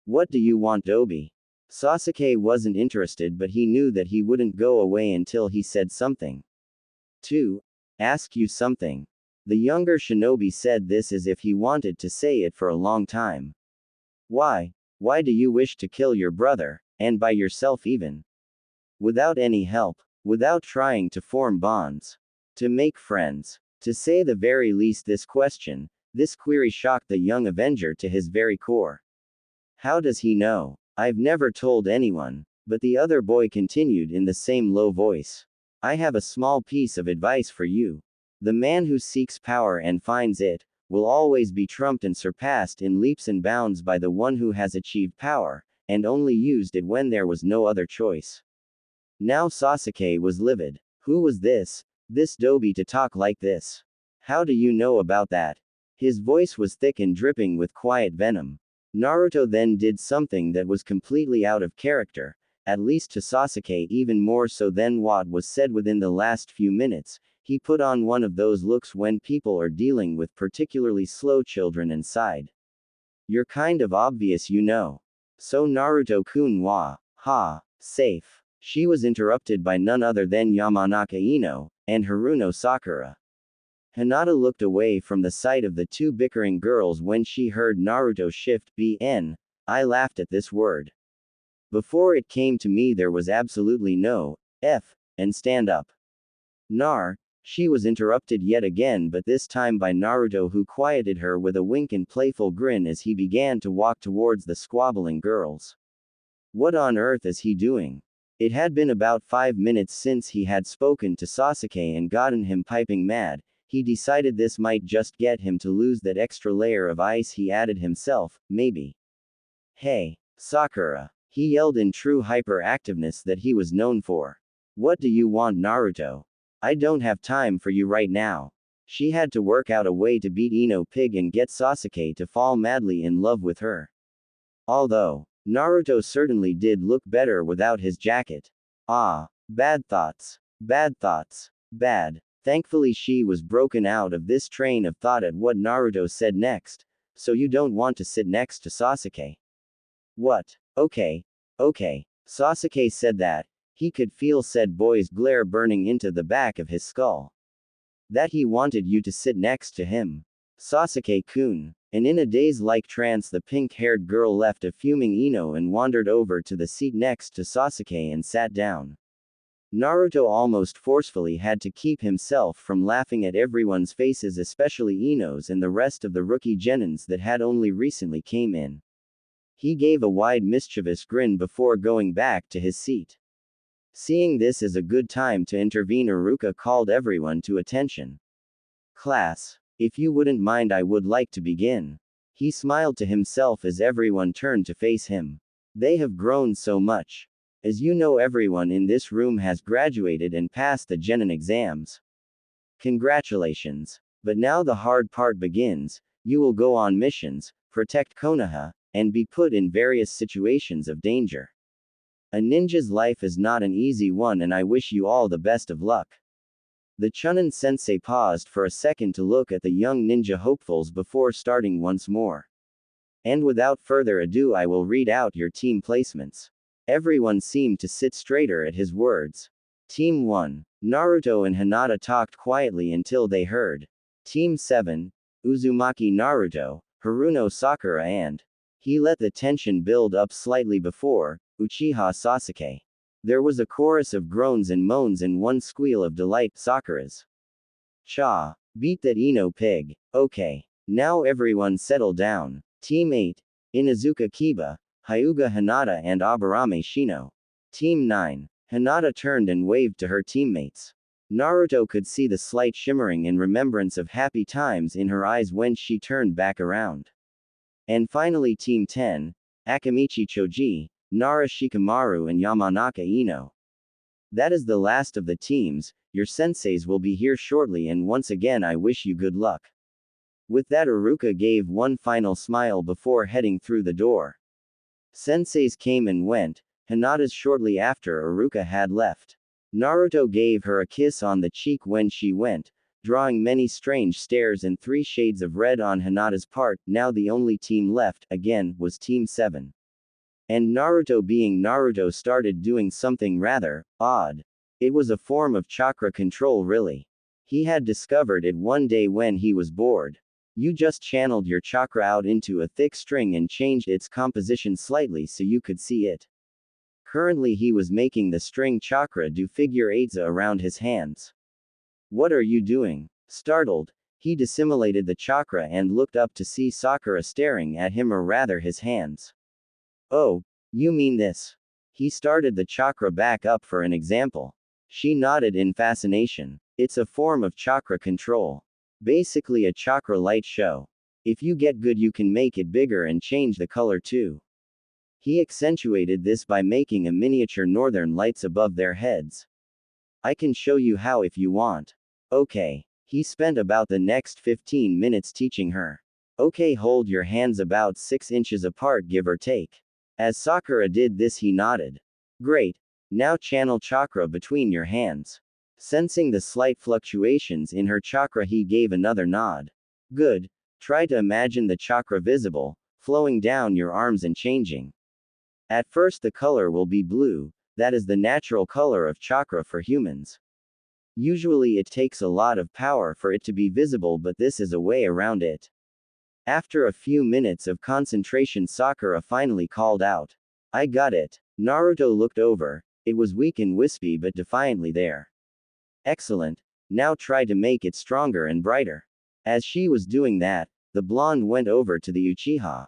What do you want, Obi? Sasuke wasn't interested, but he knew that he wouldn't go away until he said something. To ask you something. The younger shinobi said this as if he wanted to say it for a long time. Why? Why do you wish to kill your brother, and by yourself even? Without any help, without trying to form bonds, to make friends. To say the very least, this query shocked the young Avenger to his very core. How does he know? I've never told anyone. But the other boy continued in the same low voice. I have a small piece of advice for you. The man who seeks power and finds it, will always be trumped and surpassed in leaps and bounds by the one who has achieved power, and only used it when there was no other choice. Now Sasuke was livid. Who was this Dobi to talk like this? How do you know about that? His voice was thick and dripping with quiet venom. Naruto then did something that was completely out of character, at least to Sasuke, even more so than what was said within the last few minutes. He put on one of those looks when people are dealing with particularly slow children and sighed. You're kind of obvious, you know. So Naruto-kun wa, safe. She was interrupted by none other than Yamanaka Ino, and Haruno Sakura. Hinata looked away from the sight of the two bickering girls when she heard Naruto shift BN. I laughed at this word. Before it came to me there was absolutely no and stand up. She was interrupted yet again, but this time by Naruto, who quieted her with a wink and playful grin as he began to walk towards the squabbling girls. What on earth is he doing? It had been about 5 minutes since he had spoken to Sasuke and gotten him piping mad. He decided this might just get him to lose that extra layer of ice he added himself, maybe. Hey, Sakura, he yelled in true hyperactiveness that he was known for. What do you want, Naruto? I don't have time for you right now. She had to work out a way to beat Ino Pig and get Sasuke to fall madly in love with her. Although, Naruto certainly did look better without his jacket. Bad thoughts. Bad. Thankfully she was broken out of this train of thought at what Naruto said next. So you don't want to sit next to Sasuke? What? Okay. Sasuke said that. He could feel said boy's glare burning into the back of his skull. That he wanted you to sit next to him. Sasuke-kun. And in a daze-like trance the pink-haired girl left a fuming Ino and wandered over to the seat next to Sasuke and sat down. Naruto almost forcefully had to keep himself from laughing at everyone's faces, especially Ino's and the rest of the rookie genins that had only recently came in. He gave a wide mischievous grin before going back to his seat. Seeing this as a good time to intervene, Iruka called everyone to attention. Class, if you wouldn't mind, I would like to begin. He smiled to himself as everyone turned to face him. They have grown so much. As you know, everyone in this room has graduated and passed the genin exams. Congratulations. But now the hard part begins. You will go on missions, protect Konoha, and be put in various situations of danger. A ninja's life is not an easy one, and I wish you all the best of luck. The Chunin sensei paused for a second to look at the young ninja hopefuls before starting once more. And without further ado, I will read out your team placements. Everyone seemed to sit straighter at his words. Team 1. Naruto and Hinata talked quietly until they heard. Team 7. Uzumaki Naruto, Haruno Sakura, and he let the tension build up slightly before Uchiha Sasuke. There was a chorus of groans and moans and one squeal of delight. Sakura's. Cha. Beat that Ino Pig. Okay. Now everyone settle down. Team 8. Inuzuka Kiba, Hyuga Hinata and Aburame Shino. Team 9. Hinata turned and waved to her teammates. Naruto could see the slight shimmering in remembrance of happy times in her eyes when she turned back around. And finally Team 10. Akamichi Choji, Nara Shikamaru and Yamanaka Ino. That is the last of the teams. Your senseis will be here shortly, and once again I wish you good luck. With that, Iruka gave one final smile before heading through the door. Senseis came and went. Hinata's shortly after Iruka had left. Naruto gave her a kiss on the cheek when she went, drawing many strange stares and 3 shades of red on Hinata's part. Now the only team left, again, was Team 7. And Naruto, being Naruto, started doing something rather odd. It was a form of chakra control, really. He had discovered it one day when he was bored. You just channeled your chakra out into a thick string and changed its composition slightly so you could see it. Currently he was making the string chakra do figure eights around his hands. What are you doing? Startled, he dissimulated the chakra and looked up to see Sakura staring at him, or rather his hands. Oh, you mean this? He started the chakra back up for an example. She nodded in fascination. It's a form of chakra control. Basically a chakra light show. If you get good you can make it bigger and change the color too. He accentuated this by making a miniature northern lights above their heads. I can show you how if you want. Okay. He spent about the next 15 minutes teaching her. Okay, hold your hands about 6 inches apart, give or take. As Sakura did this, he nodded. Great. Now channel chakra between your hands. Sensing the slight fluctuations in her chakra, he gave another nod. Good. Try to imagine the chakra visible, flowing down your arms and changing. At first the color will be blue, that is the natural color of chakra for humans. Usually it takes a lot of power for it to be visible, but this is a way around it. After a few minutes of concentration, Sakura finally called out. I got it. Naruto looked over. It was weak and wispy but defiantly there. Excellent. Now try to make it stronger and brighter. As she was doing that, the blonde went over to the Uchiha.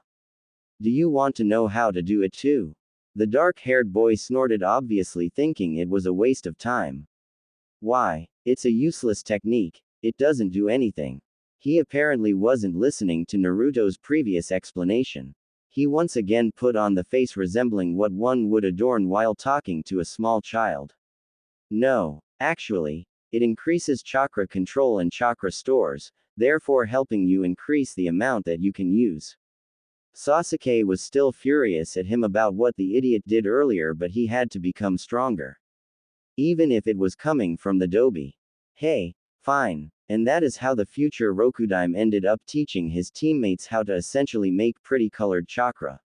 Do you want to know how to do it too? The dark-haired boy snorted, obviously thinking it was a waste of time. Why? It's a useless technique. It doesn't do anything. He apparently wasn't listening to Naruto's previous explanation. He once again put on the face resembling what one would adorn while talking to a small child. No. Actually, it increases chakra control and chakra stores, therefore helping you increase the amount that you can use. Sasuke was still furious at him about what the idiot did earlier, but he had to become stronger. Even if it was coming from the Dobi. Hey, fine. And that is how the future Rokudime ended up teaching his teammates how to essentially make pretty colored chakra.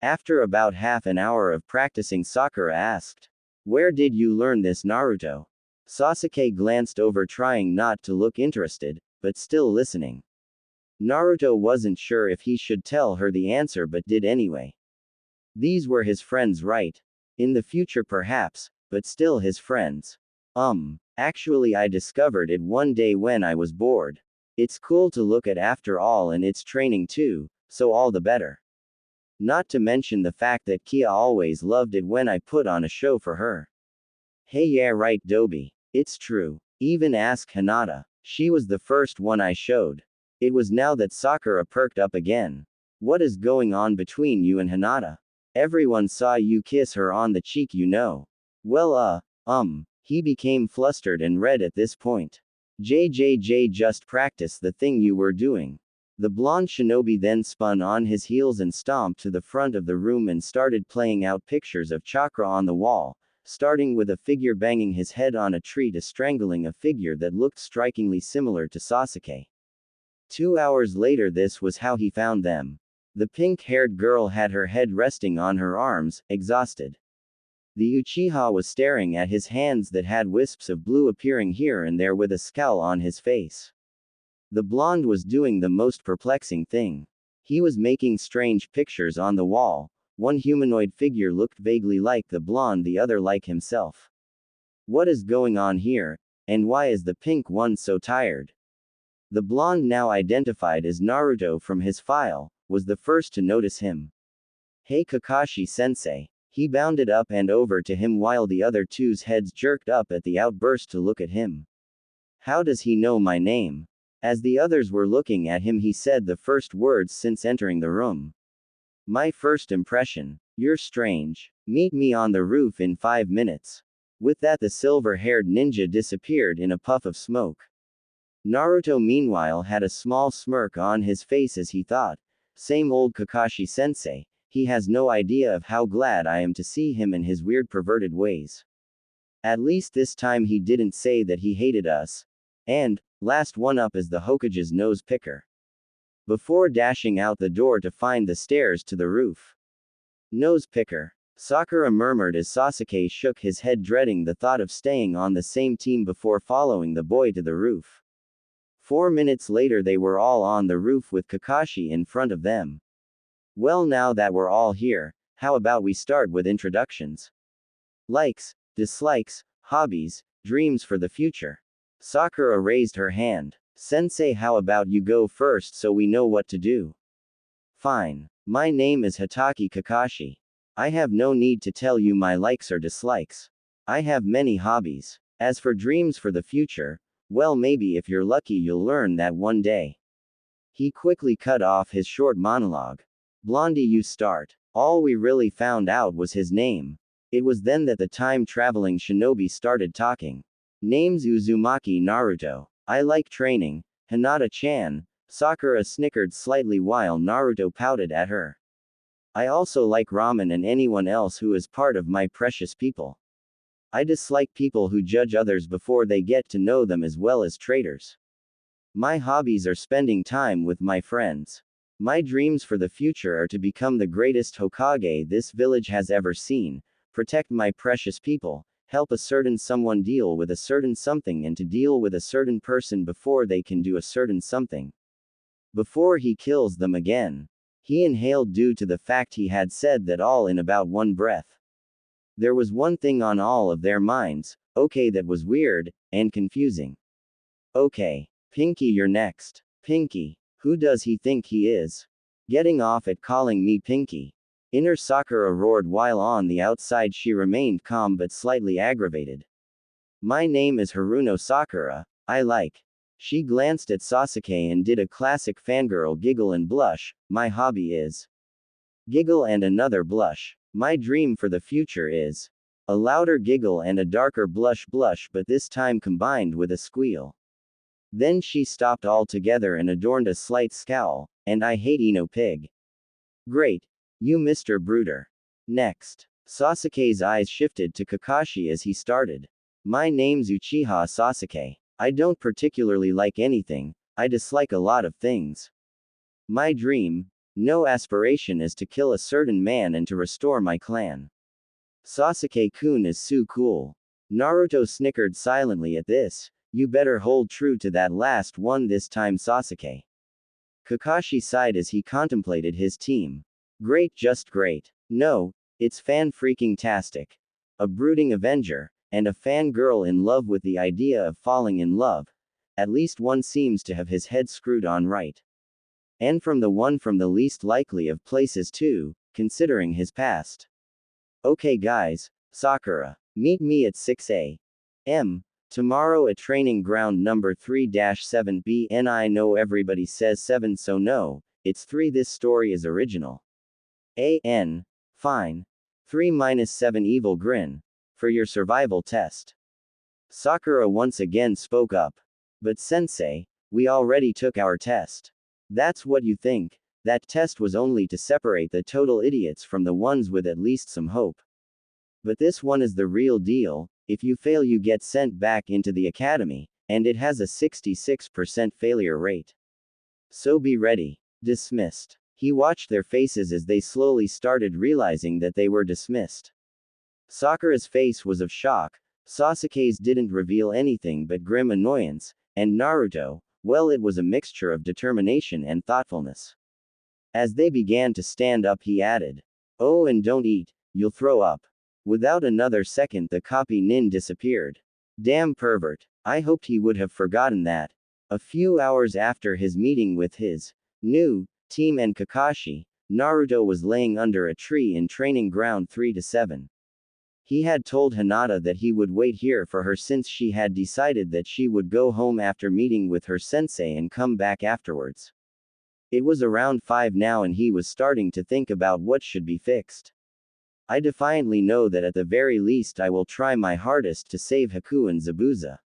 After about half an hour of practicing, Sakura asked, Where did you learn this, Naruto? Sasuke glanced over, trying not to look interested, but still listening. Naruto wasn't sure if he should tell her the answer but did anyway. These were his friends, right? In the future perhaps, but still his friends. Actually I discovered it one day when I was bored. It's cool to look at after all, and it's training too, so all the better. Not to mention the fact that Kia always loved it when I put on a show for her. Hey, yeah right, Dobi. It's true. Even ask Hinata. She was the first one I showed. It was now that Sakura perked up again. What is going on between you and Hinata? Everyone saw you kiss her on the cheek, you know. Well, he became flustered and red at this point. JJJ, just practice the thing you were doing. The blonde shinobi then spun on his heels and stomped to the front of the room and started playing out pictures of chakra on the wall, starting with a figure banging his head on a tree to strangling a figure that looked strikingly similar to Sasuke. 2 hours later, this was how he found them. The pink-haired girl had her head resting on her arms, exhausted. The Uchiha was staring at his hands that had wisps of blue appearing here and there with a scowl on his face. The blonde was doing the most perplexing thing. He was making strange pictures on the wall. One humanoid figure looked vaguely like the blonde, the other like himself. What is going on here, and why is the pink one so tired? The blonde, now identified as Naruto from his file, was the first to notice him. Hey Kakashi-sensei. He bounded up and over to him while the other two's heads jerked up at the outburst to look at him. How does he know my name? As the others were looking at him, he said the first words since entering the room. My first impression. You're strange. Meet me on the roof in 5 minutes. With that, the silver-haired ninja disappeared in a puff of smoke. Naruto meanwhile had a small smirk on his face as he thought, same old Kakashi-sensei, he has no idea of how glad I am to see him and his weird perverted ways. At least this time he didn't say that he hated us. And, last one up is the Hokage's nose picker. Before dashing out the door to find the stairs to the roof. Nose picker. Sakura murmured as Sasuke shook his head, dreading the thought of staying on the same team before following the boy to the roof. 4 minutes later they were all on the roof with Kakashi in front of them. Well, now that we're all here, how about we start with introductions? Likes, dislikes, hobbies, dreams for the future. Sakura raised her hand. Sensei, how about you go first so we know what to do? Fine. My name is Hitaki Kakashi. I have no need to tell you my likes or dislikes. I have many hobbies. As for dreams for the future, well, maybe if you're lucky you'll learn that one day. He quickly cut off his short monologue. Blondie, you start. All we really found out was his name. It was then that the time-traveling shinobi started talking. Name's Uzumaki Naruto. I like training. Hinata-chan. Sakura snickered slightly while Naruto pouted at her. I also like ramen and anyone else who is part of my precious people. I dislike people who judge others before they get to know them, as well as traitors. My hobbies are spending time with my friends. My dreams for the future are to become the greatest Hokage this village has ever seen, protect my precious people, help a certain someone deal with a certain something, and to deal with a certain person before they can do a certain something. Before he kills them again. He inhaled due to the fact he had said that all in about one breath. There was one thing on all of their minds, okay, that was weird, and confusing. Okay. Pinky, you're next. Pinky. Who does he think he is? Getting off at calling me Pinky. Inner Sakura roared while on the outside she remained calm but slightly aggravated. My name is Haruno Sakura. I like. She glanced at Sasuke and did a classic fangirl giggle and blush. My hobby is. Giggle and another blush. My dream for the future is. A louder giggle and a darker blush, but this time combined with a squeal. Then she stopped altogether and adorned a slight scowl. And I hate Ino Pig. Great. You Mr. Brooder. Next. Sasuke's eyes shifted to Kakashi as he started. My name's Uchiha Sasuke. I don't particularly like anything, I dislike a lot of things. My dream, no aspiration, is to kill a certain man and to restore my clan. Sasuke-kun is so cool. Naruto snickered silently at this. You better hold true to that last one this time, Sasuke. Kakashi sighed as he contemplated his team. Great, just great. No, it's fan-freaking-tastic. A brooding Avenger, and a fangirl in love with the idea of falling in love. At least one seems to have his head screwed on right. And from the one from the least likely of places too, considering his past. Okay guys, Sakura, meet me at 6 a.m. tomorrow at training ground number 3-7B. And I know everybody says 7, so no, it's 3. This story is original. Fine. 3-7 evil grin. For your survival test. Sakura once again spoke up. But sensei, we already took our test. That's what you think. That test was only to separate the total idiots from the ones with at least some hope. But this one is the real deal. If you fail you get sent back into the academy, and it has a 66% failure rate. So be ready. Dismissed. He watched their faces as they slowly started realizing that they were dismissed. Sakura's face was of shock, Sasuke's didn't reveal anything but grim annoyance, and Naruto, well, it was a mixture of determination and thoughtfulness. As they began to stand up he added, oh, and don't eat, you'll throw up. Without another second the copy nin disappeared. Damn pervert, I hoped he would have forgotten that. A few hours after his meeting with his new team and Kakashi, Naruto was laying under a tree in training ground 3-7. He had told Hinata that he would wait here for her since she had decided that she would go home after meeting with her sensei and come back afterwards. It was around 5 now and he was starting to think about what should be fixed. I defiantly know that at the very least I will try my hardest to save Haku and Zabuza.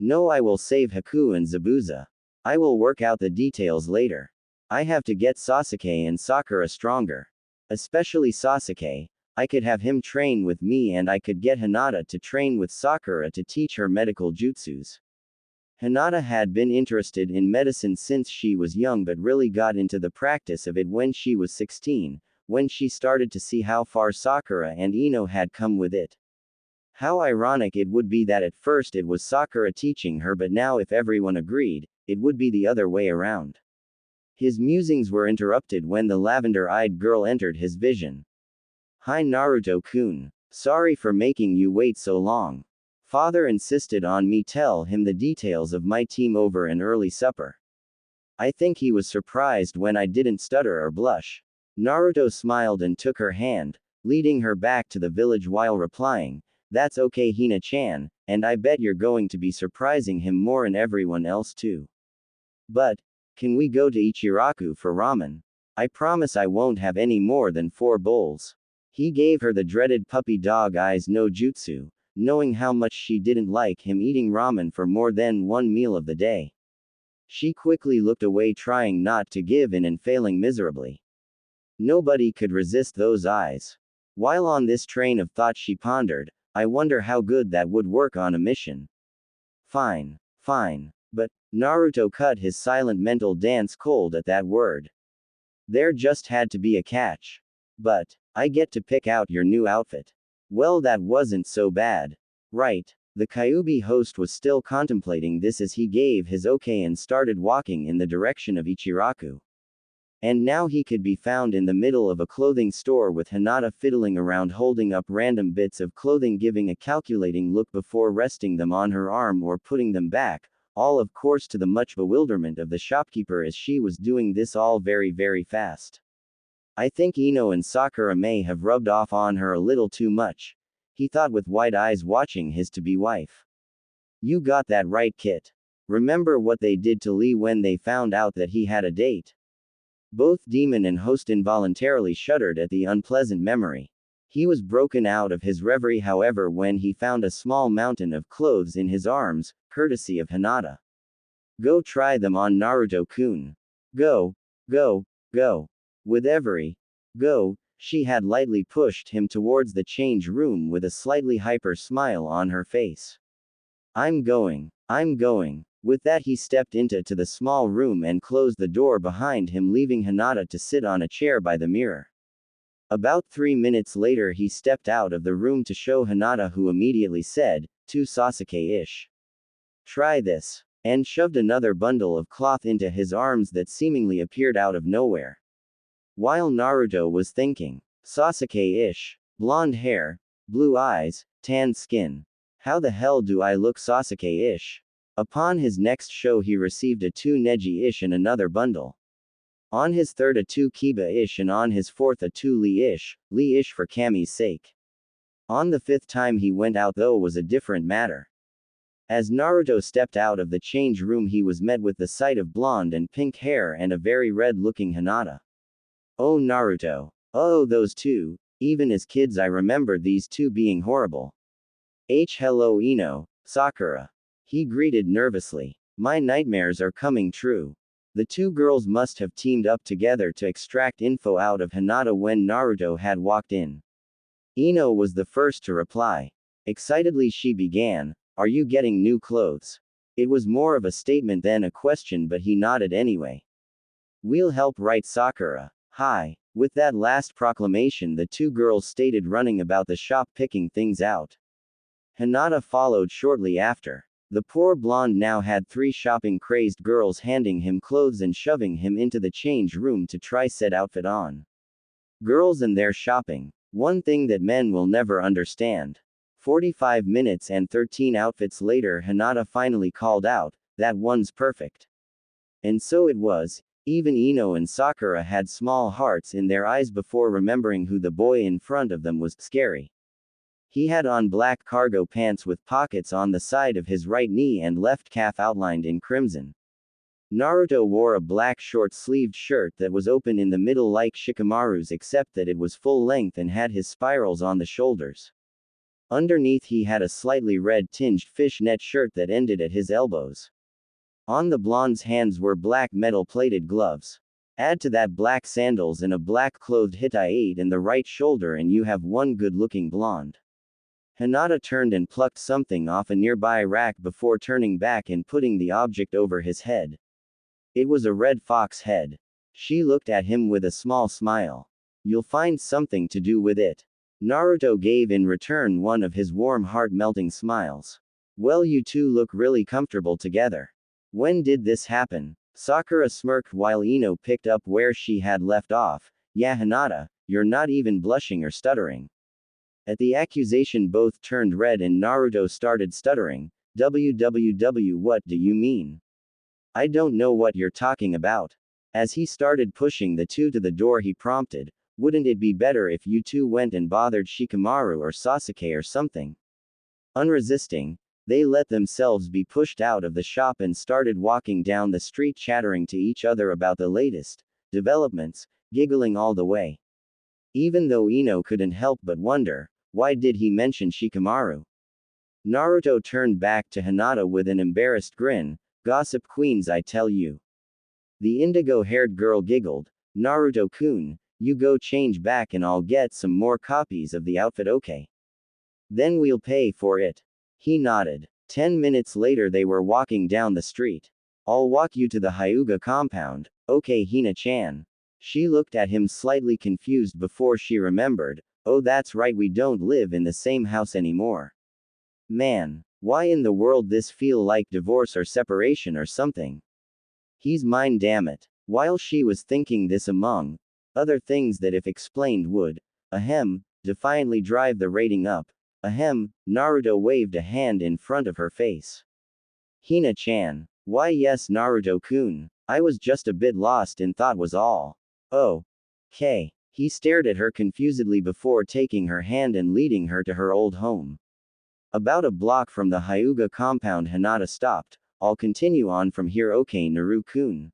No, I will save Haku and Zabuza. I will work out the details later. I have to get Sasuke and Sakura stronger. Especially Sasuke. I could have him train with me and I could get Hinata to train with Sakura to teach her medical jutsus. Hinata had been interested in medicine since she was young but really got into the practice of it when she was 16, when she started to see how far Sakura and Ino had come with it. How ironic it would be that at first it was Sakura teaching her, but now if everyone agreed, it would be the other way around. His musings were interrupted when the lavender-eyed girl entered his vision. "Hi Naruto-kun. Sorry for making you wait so long. Father insisted on me tell him the details of my team over an early supper. I think he was surprised when I didn't stutter or blush." Naruto smiled and took her hand, leading her back to the village while replying, "That's okay Hina-chan, and I bet you're going to be surprising him more and everyone else too. But, can we go to Ichiraku for ramen? I promise I won't have any more than 4 bowls." He gave her the dreaded puppy dog eyes no jutsu, knowing how much she didn't like him eating ramen for more than one meal of the day. She quickly looked away, trying not to give in and failing miserably. Nobody could resist those eyes. While on this train of thought she pondered, I wonder how good that would work on a mission. Fine. Fine. But, Naruto cut his silent mental dance cold at that word. There just had to be a catch. But, I get to pick out your new outfit. Well, that wasn't so bad. Right. The Kyuubi host was still contemplating this as he gave his okay and started walking in the direction of Ichiraku. And now he could be found in the middle of a clothing store with Hinata fiddling around holding up random bits of clothing, giving a calculating look before resting them on her arm or putting them back, all of course to the much bewilderment of the shopkeeper as she was doing this all very fast. I think Ino and Sakura may have rubbed off on her a little too much, he thought with wide eyes watching his to-be wife. You got that right, Kit. Remember what they did to Lee when they found out that he had a date? Both demon and host involuntarily shuddered at the unpleasant memory. He was broken out of his reverie, however, when he found a small mountain of clothes in his arms, courtesy of Hinata. Go try them on Naruto-kun. Go. With every go, she had lightly pushed him towards the change room with a slightly hyper smile on her face. I'm going. With that he stepped into the small room and closed the door behind him, leaving Hinata to sit on a chair by the mirror. About 3 minutes later he stepped out of the room to show Hinata, who immediately said, "Too Sasuke-ish. Try this," and shoved another bundle of cloth into his arms that seemingly appeared out of nowhere. While Naruto was thinking, Sasuke-ish, blonde hair, blue eyes, tan skin. How the hell do I look Sasuke-ish? Upon his next show he received a 2 Neji-ish and another bundle. On his third a 2 Kiba-ish and on his fourth a 2 Lee-ish for Kami's sake. On the 5th time he went out though was a different matter. As Naruto stepped out of the change room he was met with the sight of blonde and pink hair and a very red-looking Hinata. Oh Naruto. Oh those two, even as kids I remember these two being horrible. Hello Ino, Sakura. He greeted nervously. My nightmares are coming true. The two girls must have teamed up together to extract info out of Hinata when Naruto had walked in. Ino was the first to reply. Excitedly she began, "Are you getting new clothes?" It was more of a statement than a question, but he nodded anyway. "We'll help, right Sakura? Hi." With that last proclamation the two girls stated, running about the shop picking things out. Hinata followed shortly after. The poor blonde now had 3 shopping-crazed girls handing him clothes and shoving him into the change room to try said outfit on. Girls and their shopping. One thing that men will never understand. 45 minutes and 13 outfits later Hinata finally called out, "That one's perfect." And so it was. Even Ino and Sakura had small hearts in their eyes before remembering who the boy in front of them was. Scary. He had on black cargo pants with pockets on the side of his right knee and left calf outlined in crimson. Naruto wore a black short-sleeved shirt that was open in the middle like Shikamaru's, except that it was full length and had his spirals on the shoulders. Underneath he had a slightly red-tinged fishnet shirt that ended at his elbows. On the blonde's hands were black metal-plated gloves. Add to that black sandals and a black-clothed Hittite in the right shoulder and you have one good-looking blonde. Hinata turned and plucked something off a nearby rack before turning back and putting the object over his head. It was a red fox head. She looked at him with a small smile. You'll find something to do with it. Naruto gave in return one of his warm heart-melting smiles. Well, you two look really comfortable together. When did this happen? Sakura smirked while Ino picked up where she had left off. Yeah, Hinata, you're not even blushing or stuttering. At the accusation both turned red and Naruto started stuttering. WWW, what do you mean? I don't know what you're talking about. As he started pushing the two to the door he prompted, wouldn't it be better if you two went and bothered Shikamaru or Sasuke or something? Unresisting, they let themselves be pushed out of the shop and started walking down the street chattering to each other about the latest developments, giggling all the way. Even though Ino couldn't help but wonder, why did he mention Shikamaru? Naruto turned back to Hinata with an embarrassed grin. Gossip queens, I tell you. The indigo-haired girl giggled. Naruto-kun, you go change back and I'll get some more copies of the outfit, okay? Then we'll pay for it. He nodded. 10 minutes later they were walking down the street. I'll walk you to the Hyuga compound, okay Hina-chan. She looked at him slightly confused before she remembered, oh that's right, we don't live in the same house anymore. Man, why in the world this feel like divorce or separation or something? He's mine, damn it. While she was thinking this, among other things that if explained would, defiantly drive the rating up, Naruto waved a hand in front of her face. Hina-chan. Why yes Naruto-kun, I was just a bit lost in thought was all. Oh. Okay. He stared at her confusedly before taking her hand and leading her to her old home. About a block from the Hyuga compound Hinata stopped. I'll continue on from here, okay Naru-kun.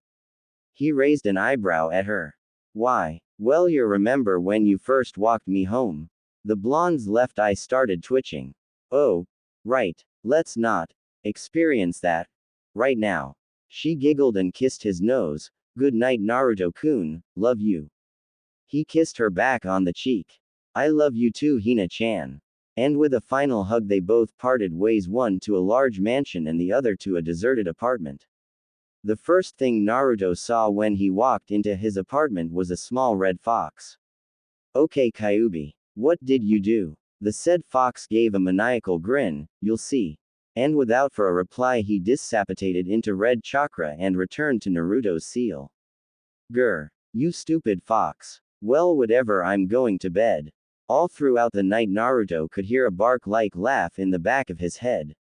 He raised an eyebrow at her. Why? Well, you remember when you first walked me home? The blonde's left eye started twitching. Oh. Right. Let's not experience that right now. She giggled and kissed his nose. Good night Naruto-kun, love you. He kissed her back on the cheek. I love you too Hina-chan. And with a final hug they both parted ways, one to a large mansion and the other to a deserted apartment. The first thing Naruto saw when he walked into his apartment was a small red fox. Okay Kyuubi. What did you do? The said fox gave a maniacal grin, you'll see. And without for a reply he dissipated into red chakra and returned to Naruto's seal. Grr. You stupid fox. Well whatever, I'm going to bed. All throughout the night Naruto could hear a bark-like laugh in the back of his head.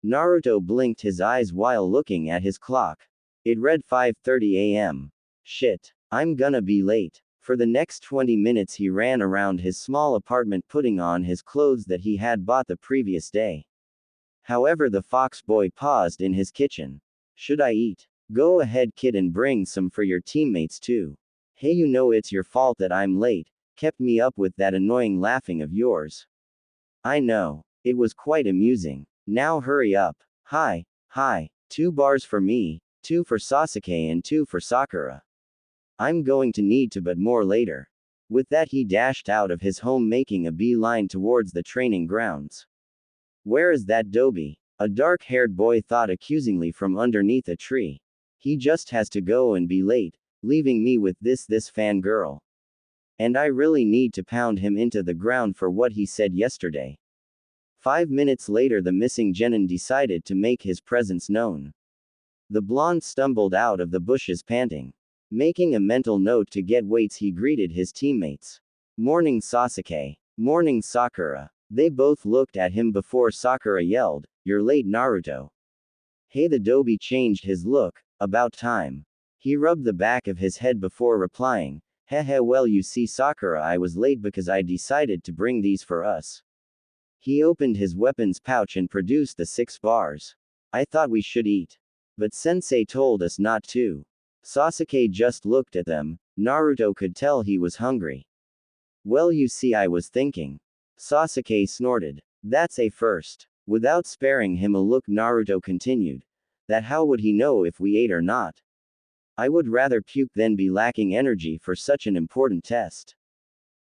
Naruto blinked his eyes while looking at his clock. It read 5:30 a.m. Shit. I'm gonna be late. For the next 20 minutes he ran around his small apartment putting on his clothes that he had bought the previous day. However, the fox boy paused in his kitchen. Should I eat? Go ahead kid and bring some for your teammates too. Hey, you know it's your fault that I'm late. Kept me up with that annoying laughing of yours. I know. It was quite amusing. Now hurry up. Hi. 2 bars for me, 2 for Sasuke and 2 for Sakura. I'm going to need to but more later. With that he dashed out of his home making a beeline towards the training grounds. Where is that Dobie? A dark-haired boy thought accusingly from underneath a tree. He just has to go and be late, leaving me with this fangirl. And I really need to pound him into the ground for what he said yesterday. 5 minutes later the missing genin decided to make his presence known. The blonde stumbled out of the bushes panting. Making a mental note to get weights he greeted his teammates. Morning Sasuke. Morning Sakura. They both looked at him before Sakura yelled, You're late Naruto. Hey, the Dobie changed his look. About time. He rubbed the back of his head before replying, Hehe, well you see Sakura, I was late because I decided to bring these for us. He opened his weapons pouch and produced the 6 bars. I thought we should eat. But sensei told us not to. Sasuke just looked at them. Naruto could tell he was hungry. Well you see, I was thinking. Sasuke snorted. That's a first. Without sparing him a look Naruto continued. That how would he know if we ate or not? I would rather puke than be lacking energy for such an important test.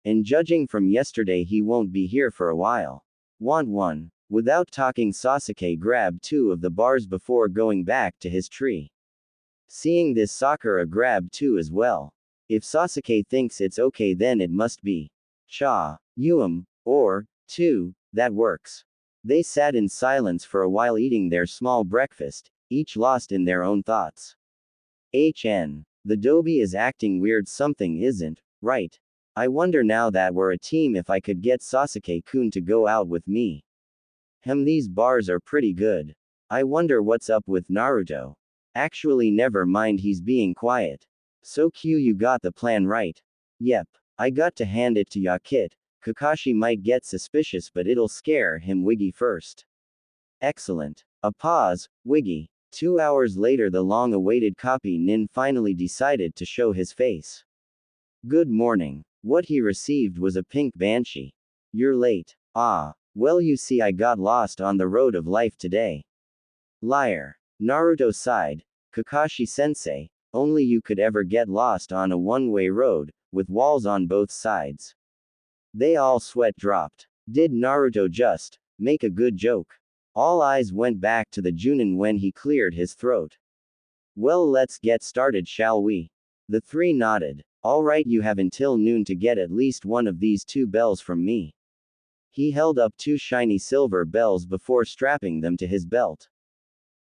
And judging from yesterday, he won't be here for a while. Want one? Without talking, Sasuke grabbed two of the bars before going back to his tree. Seeing this, Sakura grabbed two as well. If Sasuke thinks it's okay, then it must be. Cha. Or, two, that works. They sat in silence for a while eating their small breakfast, each lost in their own thoughts. The Dobie is acting weird, something isn't right. I wonder now that we're a team if I could get Sasuke-kun to go out with me. These bars are pretty good. I wonder what's up with Naruto. Actually, never mind, he's being quiet. So Q, you got the plan right. Yep. I got to hand it to Yakit. Kakashi might get suspicious, but it'll scare him. Wiggy first. Excellent. A pause. Wiggy. 2 hours later, the long-awaited copy Nin finally decided to show his face. Good morning. What he received was a pink banshee. You're late. Ah. Well, you see, I got lost on the road of life today. Liar. Naruto sighed. Kakashi-sensei, only you could ever get lost on a one-way road, with walls on both sides. They all sweat dropped. Did Naruto just make a good joke? All eyes went back to the Junin when he cleared his throat. Well, let's get started, shall we? The three nodded. All right, you have until noon to get at least one of these two bells from me. He held up two shiny silver bells before strapping them to his belt.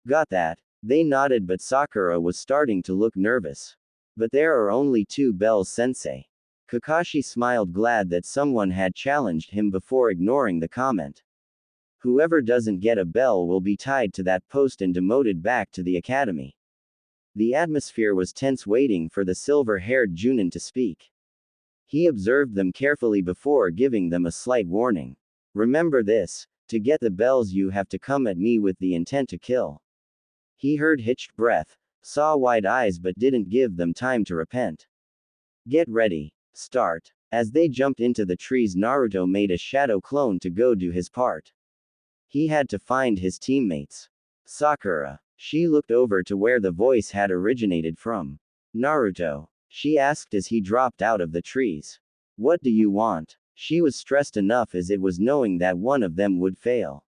Got that? They nodded, but Sakura was starting to look nervous. But there are only two bells, sensei. Kakashi smiled, glad that someone had challenged him before ignoring the comment. Whoever doesn't get a bell will be tied to that post and demoted back to the academy. The atmosphere was tense, waiting for the silver-haired Junin to speak. He observed them carefully before giving them a slight warning. Remember this, to get the bells you have to come at me with the intent to kill. He heard hitched breath, saw wide eyes, but didn't give them time to repent. Get ready. Start. As they jumped into the trees, Naruto made a shadow clone to go do his part. He had to find his teammates. Sakura. She looked over to where the voice had originated from. Naruto. She asked as he dropped out of the trees. What do you want? She was stressed enough as it was, knowing that one of them would fail.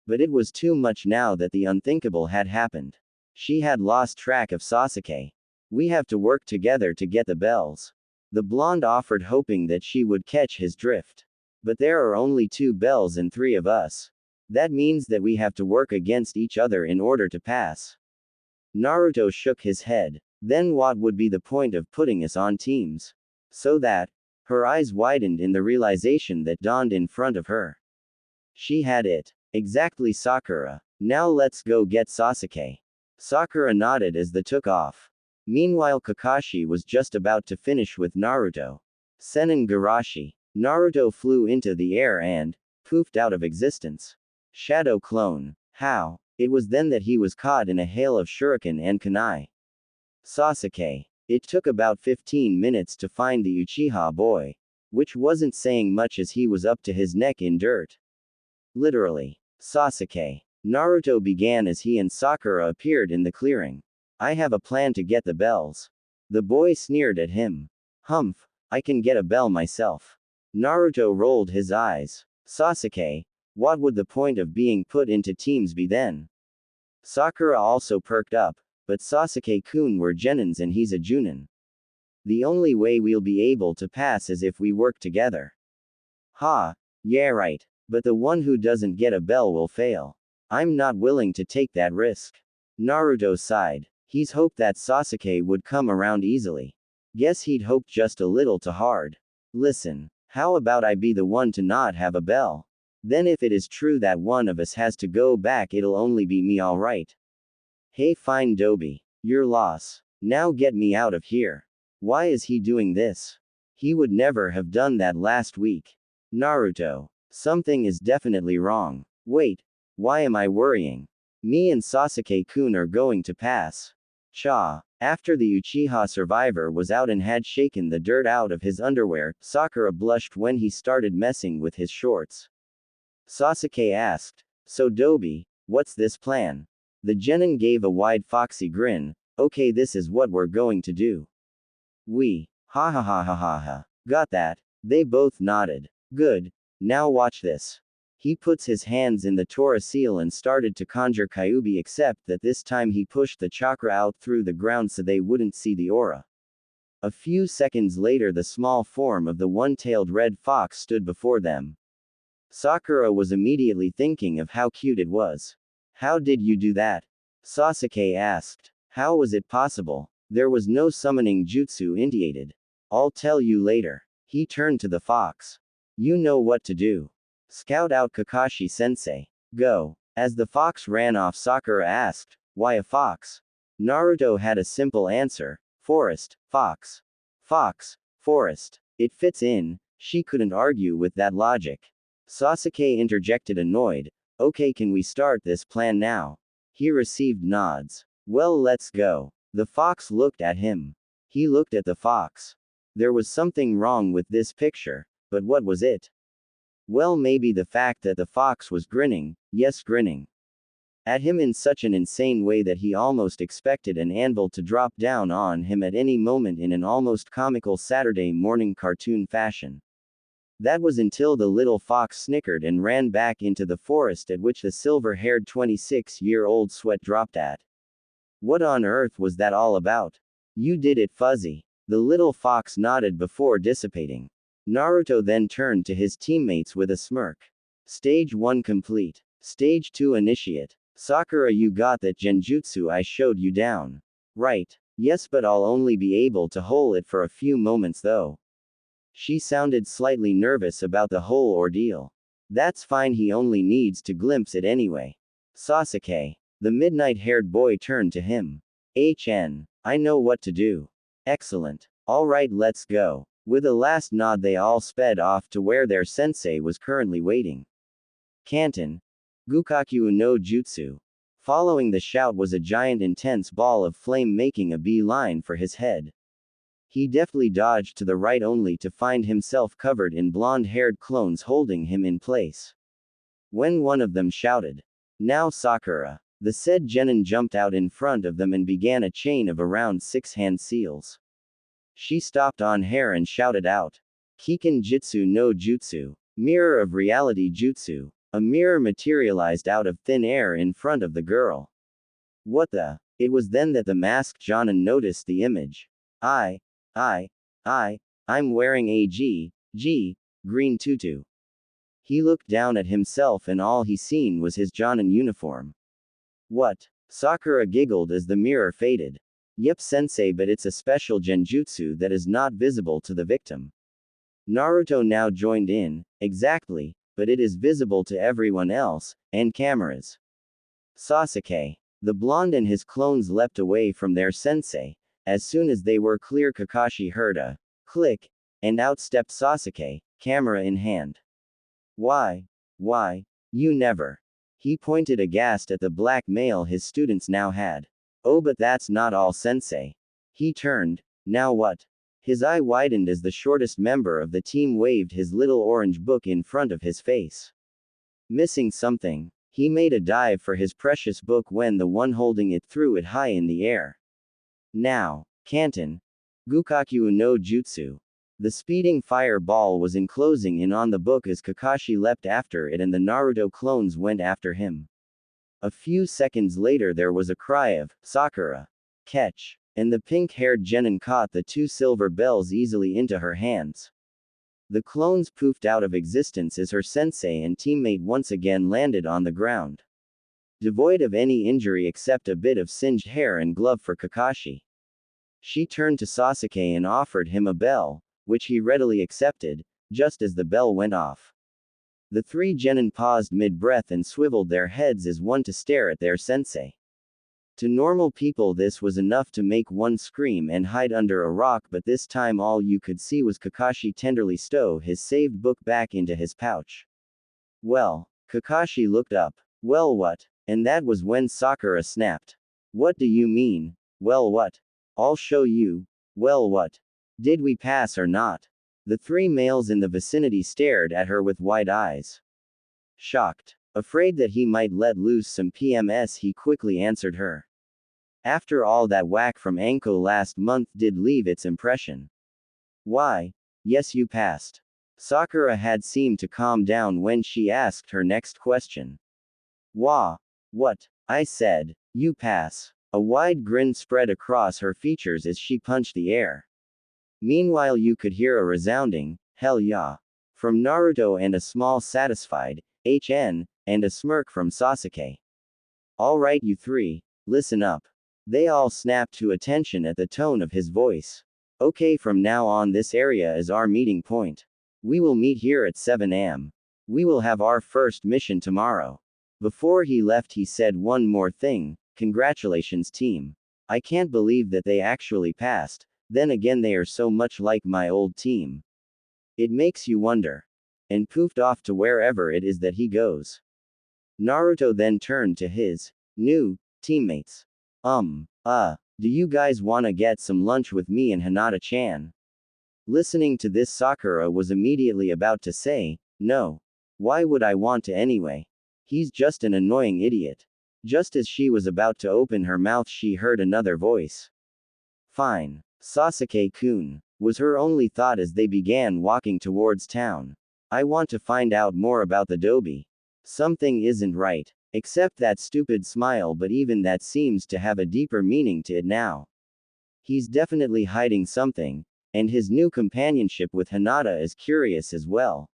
But it was too much now that the unthinkable had happened. She had lost track of Sasuke. We have to work together to get the bells. The blonde offered, hoping that she would catch his drift. But there are only two bells and three of us. That means that we have to work against each other in order to pass. Naruto shook his head. Then what would be the point of putting us on teams? So that, her eyes widened in the realization that dawned in front of her. She had it. Exactly, Sakura. Now let's go get Sasuke. Sakura nodded as they took off. Meanwhile, Kakashi was just about to finish with Naruto. Senin Garashi. Naruto flew into the air and poofed out of existence. Shadow clone. How? It was then that he was caught in a hail of shuriken and kunai. Sasuke. It took about 15 minutes to find the Uchiha boy, which wasn't saying much as he was up to his neck in dirt. Literally. Sasuke. Naruto began as he and Sakura appeared in the clearing. I have a plan to get the bells. The boy sneered at him. Humph, I can get a bell myself. Naruto rolled his eyes. Sasuke, what would the point of being put into teams be then? Sakura also perked up, but Sasuke-kun were genins and he's a Junin. The only way we'll be able to pass is if we work together. Ha, yeah right, but the one who doesn't get a bell will fail. I'm not willing to take that risk. Naruto sighed. He's hoped that Sasuke would come around easily. Guess he'd hoped just a little too hard. Listen, how about I be the one to not have a bell? Then if it is true that one of us has to go back, it'll only be me, alright. Hey fine Dobie. Your loss. Now get me out of here. Why is he doing this? He would never have done that last week. Naruto. Something is definitely wrong. Wait. Why am I worrying? Me and Sasuke-kun are going to pass. Cha. After the Uchiha survivor was out and had shaken the dirt out of his underwear, Sakura blushed when he started messing with his shorts. Sasuke asked, So Dobie, what's this plan? The genin gave a wide foxy grin. Okay, this is what we're going to do. We. Ha ha ha ha ha ha. Got that? They both nodded. Good. Now watch this. He puts his hands in the Tora seal and started to conjure Kyuubi, except that this time he pushed the chakra out through the ground so they wouldn't see the aura. A few seconds later, the small form of the one-tailed red fox stood before them. Sakura was immediately thinking of how cute it was. How did you do that? Sasuke asked. How was it possible? There was no summoning jutsu indicated. I'll tell you later. He turned to the fox. You know what to do. Scout out Kakashi-sensei. Go. As the fox ran off, Sakura asked, why a fox? Naruto had a simple answer. Forest, fox. Fox, forest. It fits in. She couldn't argue with that logic. Sasuke interjected, annoyed. Okay, can we start this plan now? He received nods. Well, let's go. The fox looked at him. He looked at the fox. There was something wrong with this picture, but what was it? Well, maybe the fact that the fox was grinning, yes, grinning at him in such an insane way that he almost expected an anvil to drop down on him at any moment in an almost comical Saturday morning cartoon fashion. That was until the little fox snickered and ran back into the forest, at which the silver-haired 26-year-old sweat dropped at. What on earth was that all about? You did it, Fuzzy. The little fox nodded before dissipating. Naruto then turned to his teammates with a smirk. Stage 1 complete. Stage 2 initiate. Sakura, you got that genjutsu I showed you down. Right. Yes, but I'll only be able to hold it for a few moments though. She sounded slightly nervous about the whole ordeal. That's fine, he only needs to glimpse it anyway. Sasuke. The midnight-haired boy turned to him. I know what to do. Excellent. Alright, let's go. With a last nod, they all sped off to where their sensei was currently waiting. Kanton. Gukakyu no Jutsu. Following the shout was a giant intense ball of flame making a beeline for his head. He deftly dodged to the right only to find himself covered in blonde-haired clones holding him in place. When one of them shouted, "Now Sakura!" the said genin jumped out in front of them and began a chain of around 6 hand seals. She stopped on hair and shouted out, Kiken Jitsu no Jutsu, mirror of reality jutsu. A mirror materialized out of thin air in front of the girl. What the? It was then that the masked Jonin noticed the image. I'm wearing a green tutu. He looked down at himself and all he seen was his Jonin uniform. What? Sakura giggled as the mirror faded. Yep, sensei, but it's a special genjutsu that is not visible to the victim. Naruto now joined in. Exactly. But it is visible to everyone else, and cameras. Sasuke. The blonde and his clones leapt away from their sensei. As soon as they were clear, Kakashi heard a click, and out stepped Sasuke, camera in hand. Why, you never. He pointed aghast at the black male his students now had. Oh, but that's not all, sensei. He turned. Now what? His eye widened as the shortest member of the team waved his little orange book in front of his face. Missing something, he made a dive for his precious book when the one holding it threw it high in the air. Now, Kanton. Gukakyu no Jutsu. The speeding fireball was enclosing in on the book as Kakashi leapt after it and the Naruto clones went after him. A few seconds later there was a cry of, Sakura! Catch! And the pink-haired genin caught the 2 silver bells easily into her hands. The clones poofed out of existence as her sensei and teammate once again landed on the ground. Devoid of any injury except a bit of singed hair and glove for Kakashi. She turned to Sasuke and offered him a bell, which he readily accepted, just as the bell went off. The 3 genin paused mid-breath and swiveled their heads as one to stare at their sensei. To normal people this was enough to make one scream and hide under a rock, but this time all you could see was Kakashi tenderly stow his saved book back into his pouch. Well, Kakashi looked up. Well, what? And that was when Sakura snapped. What do you mean? Well, what? I'll show you. Well, what? Did we pass or not? The 3 males in the vicinity stared at her with wide eyes. Shocked. Afraid that he might let loose some PMS, he quickly answered her. After all, that whack from Anko last month did leave its impression. Why? Yes, you passed. Sakura had seemed to calm down when she asked her next question. Wah. What? I said. You pass. A wide grin spread across her features as she punched the air. Meanwhile, you could hear a resounding, hell yeah, from Naruto and a small satisfied, HN, and a smirk from Sasuke. Alright, you three, listen up. They all snapped to attention at the tone of his voice. Okay, from now on, this area is our meeting point. We will meet here at 7 am. We will have our first mission tomorrow. Before he left, he said one more thing. Congratulations, team. I can't believe that they actually passed. Then again, they are so much like my old team. It makes you wonder. And poofed off to wherever it is that he goes. Naruto then turned to his new teammates. Do you guys wanna get some lunch with me and Hinata-chan? Listening to this, Sakura was immediately about to say, no. Why would I want to anyway? He's just an annoying idiot. Just as she was about to open her mouth, she heard another voice. Fine. Sasuke-kun, was her only thought as they began walking towards town. I want to find out more about the Dobi. Something isn't right. Except that stupid smile, but even that seems to have a deeper meaning to it now. He's definitely hiding something, and his new companionship with Hinata is curious as well.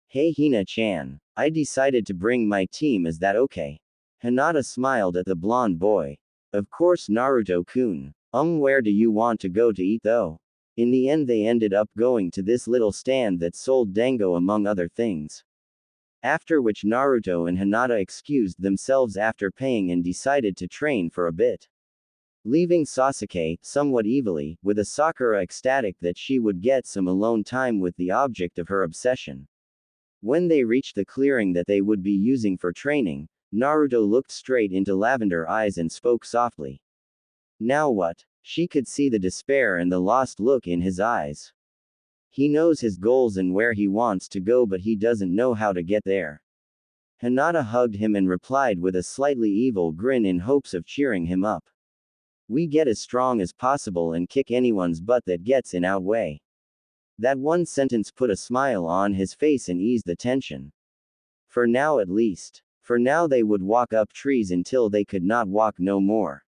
Hey Hina-chan, I decided to bring my team, is that okay? Hinata smiled at the blonde boy. Of course, Naruto-kun. Where do you want to go to eat though? In the end, they ended up going to this little stand that sold dango among other things. After which Naruto and Hinata excused themselves after paying and decided to train for a bit. Leaving Sasuke, somewhat evilly, with a Sakura ecstatic that she would get some alone time with the object of her obsession. When they reached the clearing that they would be using for training, Naruto looked straight into Lavender eyes and spoke softly. Now what? She could see the despair and the lost look in his eyes. He knows his goals and where he wants to go, but he doesn't know how to get there. Hinata hugged him and replied with a slightly evil grin in hopes of cheering him up. We get as strong as possible and kick anyone's butt that gets in our way. That one sentence put a smile on his face and eased the tension. For now, at least. For now, they would walk up trees until they could not walk no more.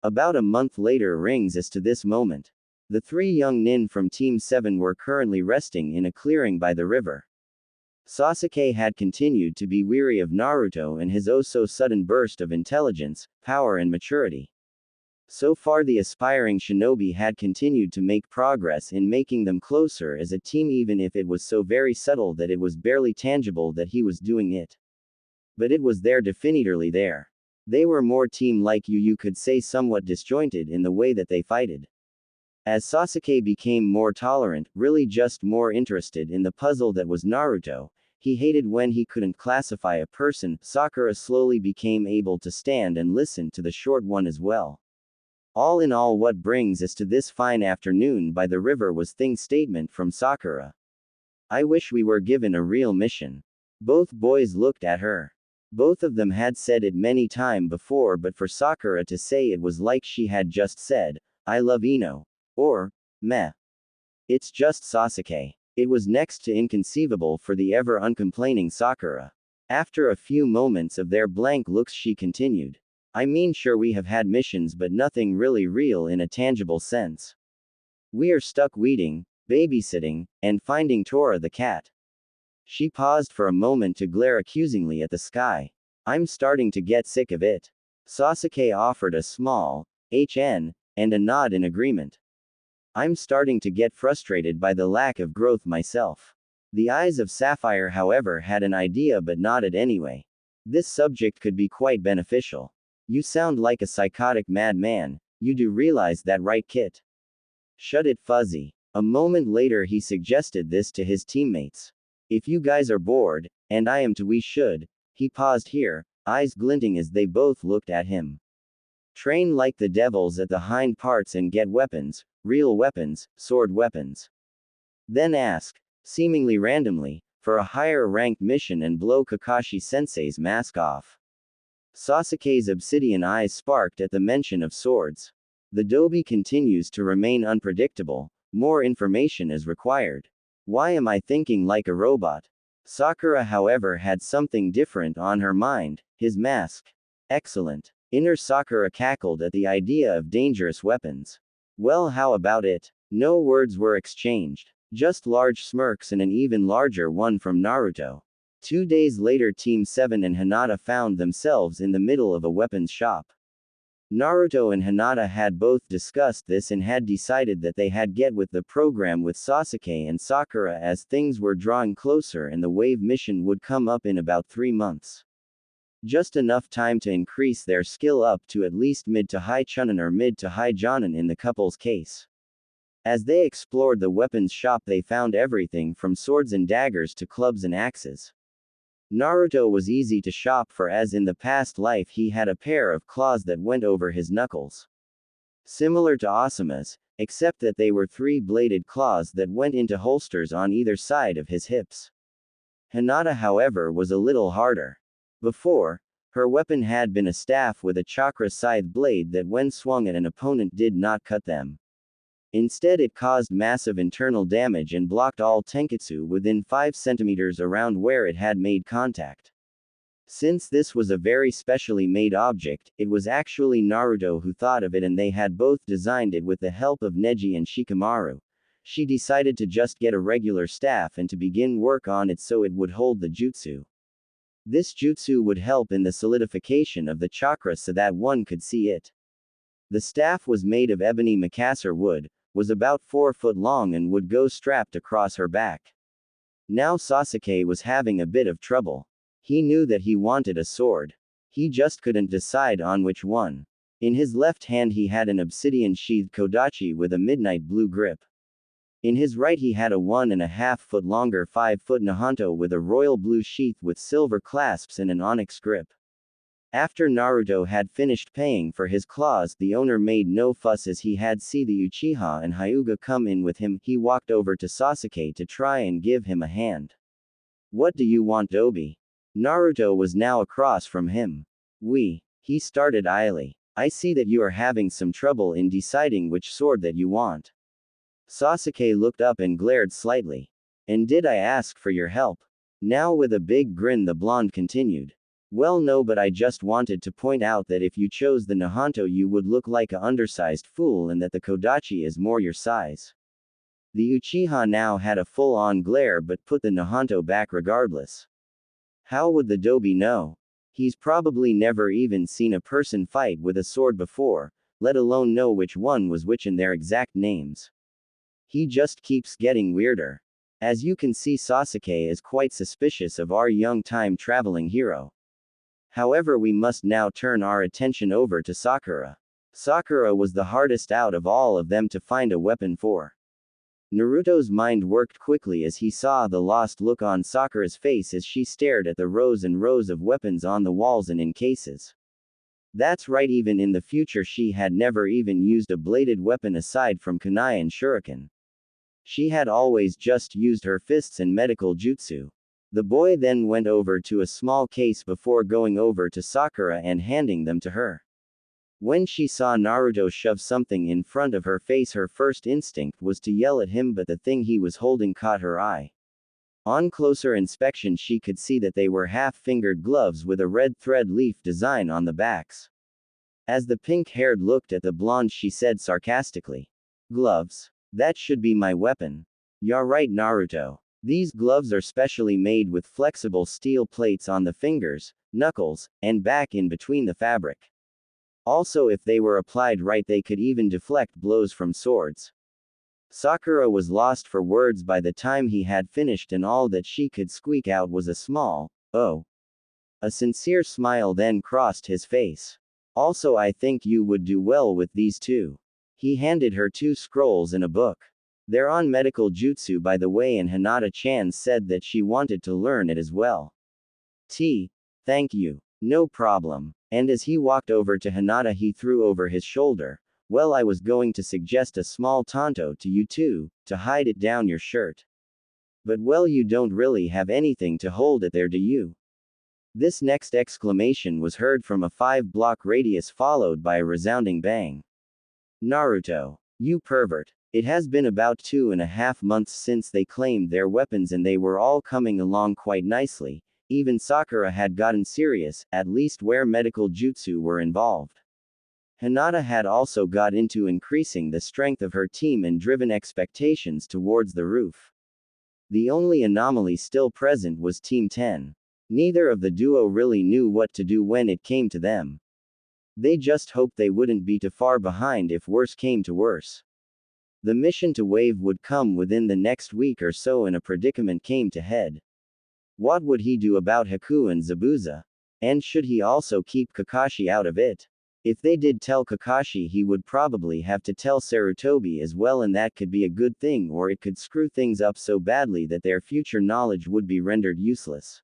About a month later rings as to this moment. The three young nin from Team 7 were currently resting in a clearing by the river. Sasuke had continued to be weary of Naruto and his oh-so-sudden burst of intelligence, power and maturity. So far, the aspiring shinobi had continued to make progress in making them closer as a team, even if it was so very subtle that it was barely tangible that he was doing it. But it was there, definitely there. They were more team-like, you could say somewhat disjointed in the way that they fighted. As Sasuke became more tolerant, really just more interested in the puzzle that was Naruto, he hated when he couldn't classify a person. Sakura slowly became able to stand and listen to the short one as well. All in all, what brings us to this fine afternoon by the river was thing's statement from Sakura. I wish we were given a real mission. Both boys looked at her. Both of them had said it many times before, but for Sakura to say it was like she had just said, I love Ino. Or, meh. It's just Sasuke. It was next to inconceivable for the ever uncomplaining Sakura. After a few moments of their blank looks, she continued. I mean, sure, we have had missions, but nothing really real in a tangible sense. We are stuck weeding, babysitting, and finding Tora the cat. She paused for a moment to glare accusingly at the sky. I'm starting to get sick of it. Sasuke offered a small HN and a nod in agreement. I'm starting to get frustrated by the lack of growth myself. The eyes of Sapphire, however, had an idea but nodded anyway. This subject could be quite beneficial. You sound like a psychotic madman, you do realize that, right, Kit? Shut it, Fuzzy. A moment later he suggested this to his teammates. If you guys are bored, and I am too, we should. He paused here, eyes glinting as they both looked at him. Train like the devils at the hind parts and get weapons, real weapons, sword weapons. Then ask, seemingly randomly, for a higher ranked mission and blow Kakashi Sensei's mask off. Sasuke's obsidian eyes sparked at the mention of swords. The Dobi continues to remain unpredictable, more information is required. Why am I thinking like a robot? Sakura, however, had something different on her mind, his mask. Excellent. Inner Sakura cackled at the idea of dangerous weapons. Well, how about it? No words were exchanged. Just large smirks and an even larger one from Naruto. 2 days later, Team 7 and Hinata found themselves in the middle of a weapons shop. Naruto and Hinata had both discussed this and had decided that they had get with the program with Sasuke and Sakura as things were drawing closer and the wave mission would come up in about 3 months. Just enough time to increase their skill up to at least mid to high Chunin or mid to high Jonin in the couple's case. As they explored the weapons shop, they found everything from swords and daggers to clubs and axes. Naruto was easy to shop for, as in the past life he had a pair of claws that went over his knuckles. Similar to Asuma's, except that they were 3-bladed claws that went into holsters on either side of his hips. Hinata, however, was a little harder. Before, her weapon had been a staff with a chakra scythe blade that when swung at an opponent did not cut them. Instead, it caused massive internal damage and blocked all tenketsu within 5 centimeters around where it had made contact. Since this was a very specially made object, it was actually Naruto who thought of it, and they had both designed it with the help of Neji and Shikamaru. She decided to just get a regular staff and to begin work on it so it would hold the jutsu. This jutsu would help in the solidification of the chakra so that one could see it. The staff was made of ebony macassar wood, was about 4 foot long and would go strapped across her back. Now Sasuke was having a bit of trouble. He knew that he wanted a sword. He just couldn't decide on which one. In his left hand he had an obsidian-sheathed kodachi with a midnight blue grip. In his right he had a 1.5 foot longer 5-foot Nahanto with a royal blue sheath with silver clasps and an onyx grip. After Naruto had finished paying for his claws, the owner made no fuss as he had see the Uchiha and Hyuga come in with him. He walked over to Sasuke to try and give him a hand. What do you want, Dobi? Naruto was now across from him. He started idly. I see that you are having some trouble in deciding which sword that you want. Sasuke looked up and glared slightly. And did I ask for your help? Now with a big grin the blonde continued. Well, no, but I just wanted to point out that if you chose the Nahanto you would look like a undersized fool and that the Kodachi is more your size. The Uchiha now had a full-on glare but put the Nahanto back regardless. How would the Dobi know? He's probably never even seen a person fight with a sword before, let alone know which one was which and their exact names. He just keeps getting weirder. As you can see, Sasuke is quite suspicious of our young time-traveling hero. However, we must now turn our attention over to Sakura. Sakura was the hardest out of all of them to find a weapon for. Naruto's mind worked quickly as he saw the lost look on Sakura's face as she stared at the rows and rows of weapons on the walls and in cases. That's right, even in the future she had never even used a bladed weapon aside from kunai and shuriken. She had always just used her fists and medical jutsu. The boy then went over to a small case before going over to Sakura and handing them to her. When she saw Naruto shove something in front of her face, her first instinct was to yell at him, but the thing he was holding caught her eye. On closer inspection she could see that they were half-fingered gloves with a red thread leaf design on the backs. As the pink-haired looked at the blonde she said sarcastically. Gloves? That should be my weapon. You're right, Naruto. These gloves are specially made with flexible steel plates on the fingers, knuckles, and back in between the fabric. Also, if they were applied right they could even deflect blows from swords. Sakura was lost for words by the time he had finished, and all that she could squeak out was a small, "Oh." A sincere smile then crossed his face. Also, I think you would do well with these too. He handed her 2 scrolls and a book. They're on medical jutsu, by the way, and Hinata-chan said that she wanted to learn it as well. Thank you. No problem. And as he walked over to Hinata he threw over his shoulder, well, I was going to suggest a small tanto to you too, to hide it down your shirt. But well, you don't really have anything to hold it there, do you? This next exclamation was heard from a 5-block radius followed by a resounding bang. Naruto. You pervert. It has been about 2.5 months since they claimed their weapons and they were all coming along quite nicely. Even Sakura had gotten serious, at least where medical jutsu were involved. Hinata had also got into increasing the strength of her team and driven expectations towards the roof. The only anomaly still present was Team 10. Neither of the duo really knew what to do when it came to them. They just hoped they wouldn't be too far behind if worse came to worse. The mission to Wave would come within the next week or so and a predicament came to head. What would he do about Haku and Zabuza? And should he also keep Kakashi out of it? If they did tell Kakashi, he would probably have to tell Sarutobi as well, and that could be a good thing, or it could screw things up so badly that their future knowledge would be rendered useless.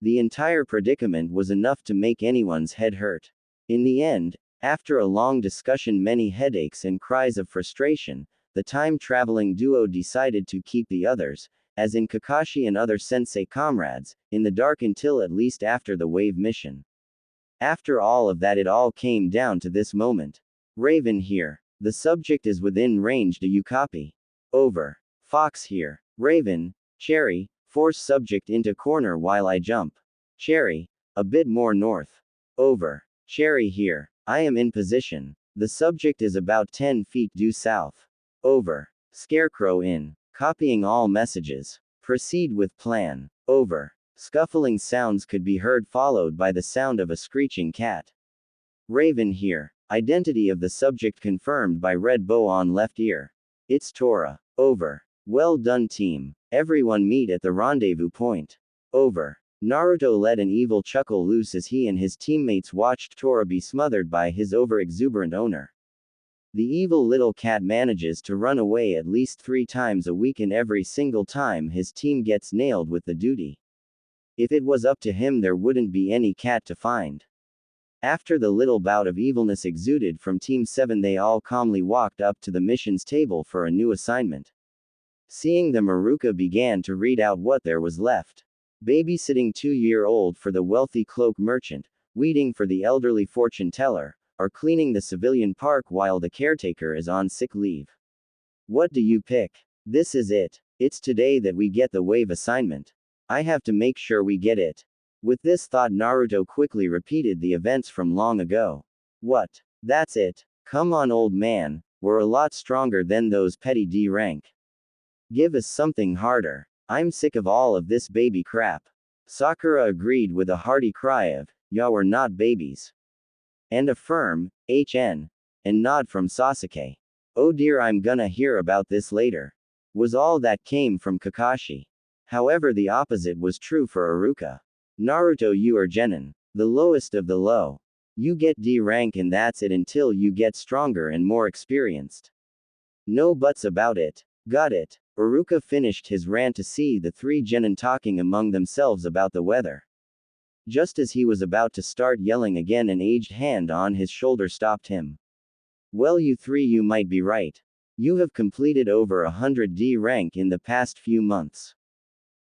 The entire predicament was enough to make anyone's head hurt. In the end, after a long discussion, many headaches and cries of frustration, the time-traveling duo decided to keep the others, as in Kakashi and other sensei comrades, in the dark until at least after the Wave mission. After all of that, it all came down to this moment. Raven here. The subject is within range. Do you copy? Over. Fox here. Raven. Cherry. Force subject into corner while I jump. Cherry. A bit more north. Over. Cherry here. I am in position. The subject is about 10 feet due south. Over. Scarecrow in. Copying all messages. Proceed with plan. Over. Scuffling sounds could be heard followed by the sound of a screeching cat. Raven here. Identity of the subject confirmed by red bow on left ear. It's Tora. Over. Well done, team. Everyone meet at the rendezvous point. Over. Naruto let an evil chuckle loose as he and his teammates watched Tora be smothered by his over-exuberant owner. The evil little cat manages to run away at least 3 times a week, and every single time his team gets nailed with the duty. If it was up to him, there wouldn't be any cat to find. After the little bout of evilness exuded from Team 7, they all calmly walked up to the missions table for a new assignment. Seeing them, Maruka began to read out what there was left. Babysitting 2-year-old for the wealthy cloak merchant, weeding for the elderly fortune teller, or cleaning the civilian park while the caretaker is on sick leave. What do you pick? This is it. It's today that we get the Wave assignment. I have to make sure we get it. With this thought, Naruto quickly repeated the events from long ago. What? That's it. Come on, old man, we're a lot stronger than those petty D rank. Give us something harder. I'm sick of all of this baby crap. Sakura agreed with a hearty cry of, "Ya, we're not babies." And a firm, "HN," and nod from Sasuke. "Oh dear, I'm gonna hear about this later," was all that came from Kakashi. However, the opposite was true for Iruka. Naruto, you are genin, the lowest of the low. You get D rank and that's it until you get stronger and more experienced. No buts about it. Got it. Iruka finished his rant to see the 3 genin talking among themselves about the weather. Just as he was about to start yelling again, an aged hand on his shoulder stopped him. Well, you 3, you might be right. You have completed over 100 D rank in the past few months.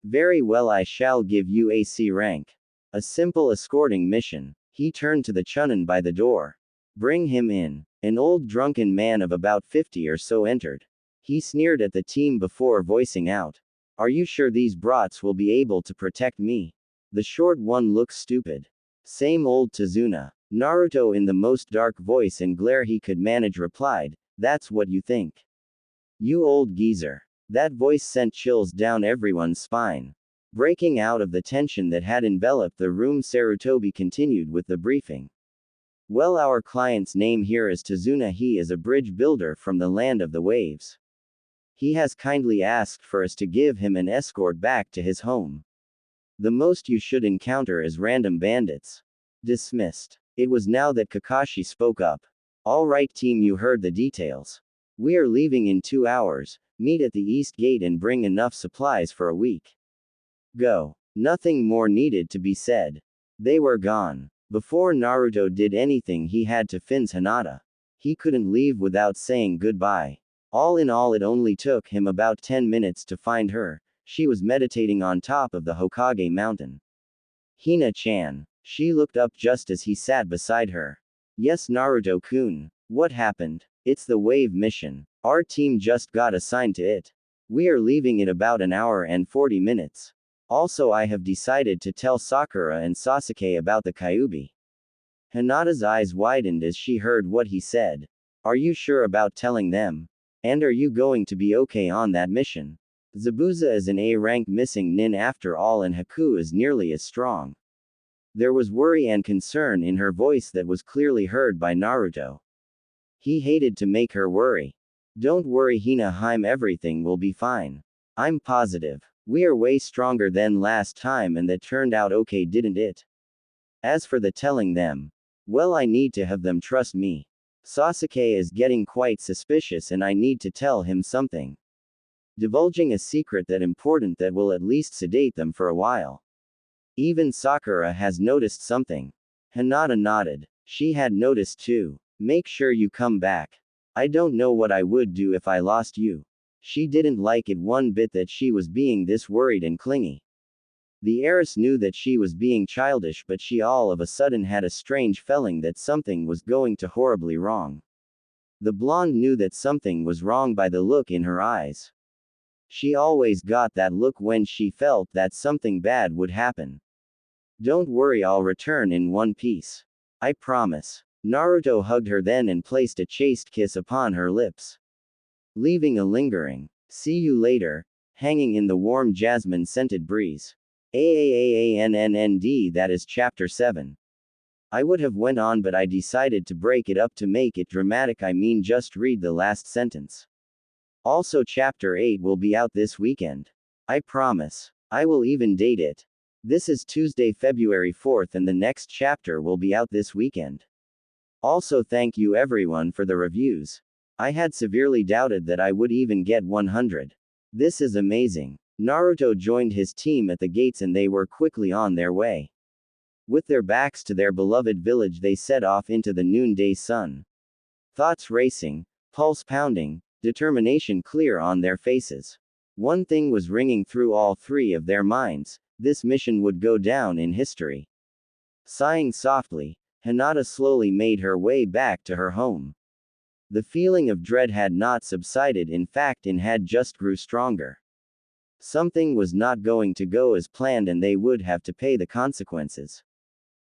Very well, I shall give you a C rank. A simple escorting mission. He turned to the chunin by the door. Bring him in. An old drunken man of about 50 or so entered. He sneered at the team before voicing out. Are you sure these brats will be able to protect me? The short one looks stupid. Same old Tazuna. Naruto, in the most dark voice and glare he could manage, replied, That's what you think. You old geezer. That voice sent chills down everyone's spine. Breaking out of the tension that had enveloped the room, Sarutobi continued with the briefing. Well, our client's name here is Tazuna. He is a bridge builder from the land of the waves. He has kindly asked for us to give him an escort back to his home. The most you should encounter is random bandits. Dismissed. It was now that Kakashi spoke up. All right, team, you heard the details. We are leaving in 2 hours. Meet at the east gate and bring enough supplies for a week. Go. Nothing more needed to be said. They were gone. Before Naruto did anything, he had to fence Hinata. He couldn't leave without saying goodbye. All in all, it only took him about 10 minutes to find her. She was meditating on top of the Hokage mountain. Hina-chan. She looked up just as he sat beside her. Yes, Naruto-kun. What happened? It's the wave mission. Our team just got assigned to it. We are leaving in about an hour and 40 minutes. Also, I have decided to tell Sakura and Sasuke about the Kyuubi. Hinata's eyes widened as she heard what he said. Are you sure about telling them? And are you going to be okay on that mission? Zabuza is an A-rank missing nin after all, and Haku is nearly as strong. There was worry and concern in her voice that was clearly heard by Naruto. He hated to make her worry. Don't worry, Hina, everything will be fine. I'm positive. We are way stronger than last time, and that turned out okay, didn't it? As for the telling them, well, I need to have them trust me. Sasuke is getting quite suspicious and I need to tell him something. Divulging a secret that important that will at least sedate them for a while. Even Sakura has noticed something. Hinata nodded. She had noticed too. Make sure you come back. I don't know what I would do if I lost you. She didn't like it one bit that she was being this worried and clingy. The heiress knew that she was being childish, but she all of a sudden had a strange feeling that something was going to horribly wrong. The blonde knew that something was wrong by the look in her eyes. She always got that look when she felt that something bad would happen. Don't worry, I'll return in one piece. I promise. Naruto hugged her then and placed a chaste kiss upon her lips, leaving a lingering "see you later" hanging in the warm jasmine-scented breeze. AAAANNND. That is chapter 7. I would have went on, but I decided to break it up to make it dramatic. I mean, just read the last sentence. Also, chapter 8 will be out this weekend. I promise. I will even date it. This is Tuesday, February 4th, and the next chapter will be out this weekend. Also, thank you everyone for the reviews. I had severely doubted that I would even get 100. This is amazing. Naruto joined his team at the gates and they were quickly on their way. With their backs to their beloved village, they set off into the noonday sun. Thoughts racing, pulse pounding, determination clear on their faces. One thing was ringing through all three of their minds: this mission would go down in history. Sighing softly, Hinata slowly made her way back to her home. The feeling of dread had not subsided, in fact, it had just grew stronger. Something was not going to go as planned and they would have to pay the consequences.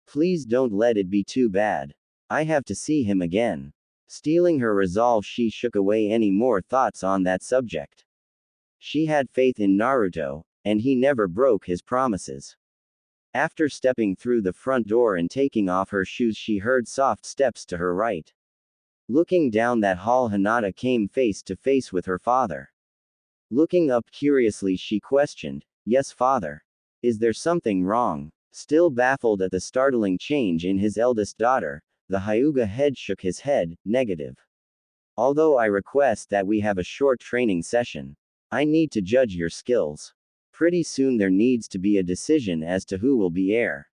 Please don't let it be too bad. I have to see him again. Steeling her resolve, she shook away any more thoughts on that subject. She had faith in Naruto, and he never broke his promises. After stepping through the front door and taking off her shoes, she heard soft steps to her right. Looking down that hall, Hinata came face to face with her father. Looking up curiously, she questioned, "Yes, father. Is there something wrong?" Still baffled at the startling change in his eldest daughter, the Hyuga head shook his head, negative. Although I request that we have a short training session. I need to judge your skills. Pretty soon there needs to be a decision as to who will be heir.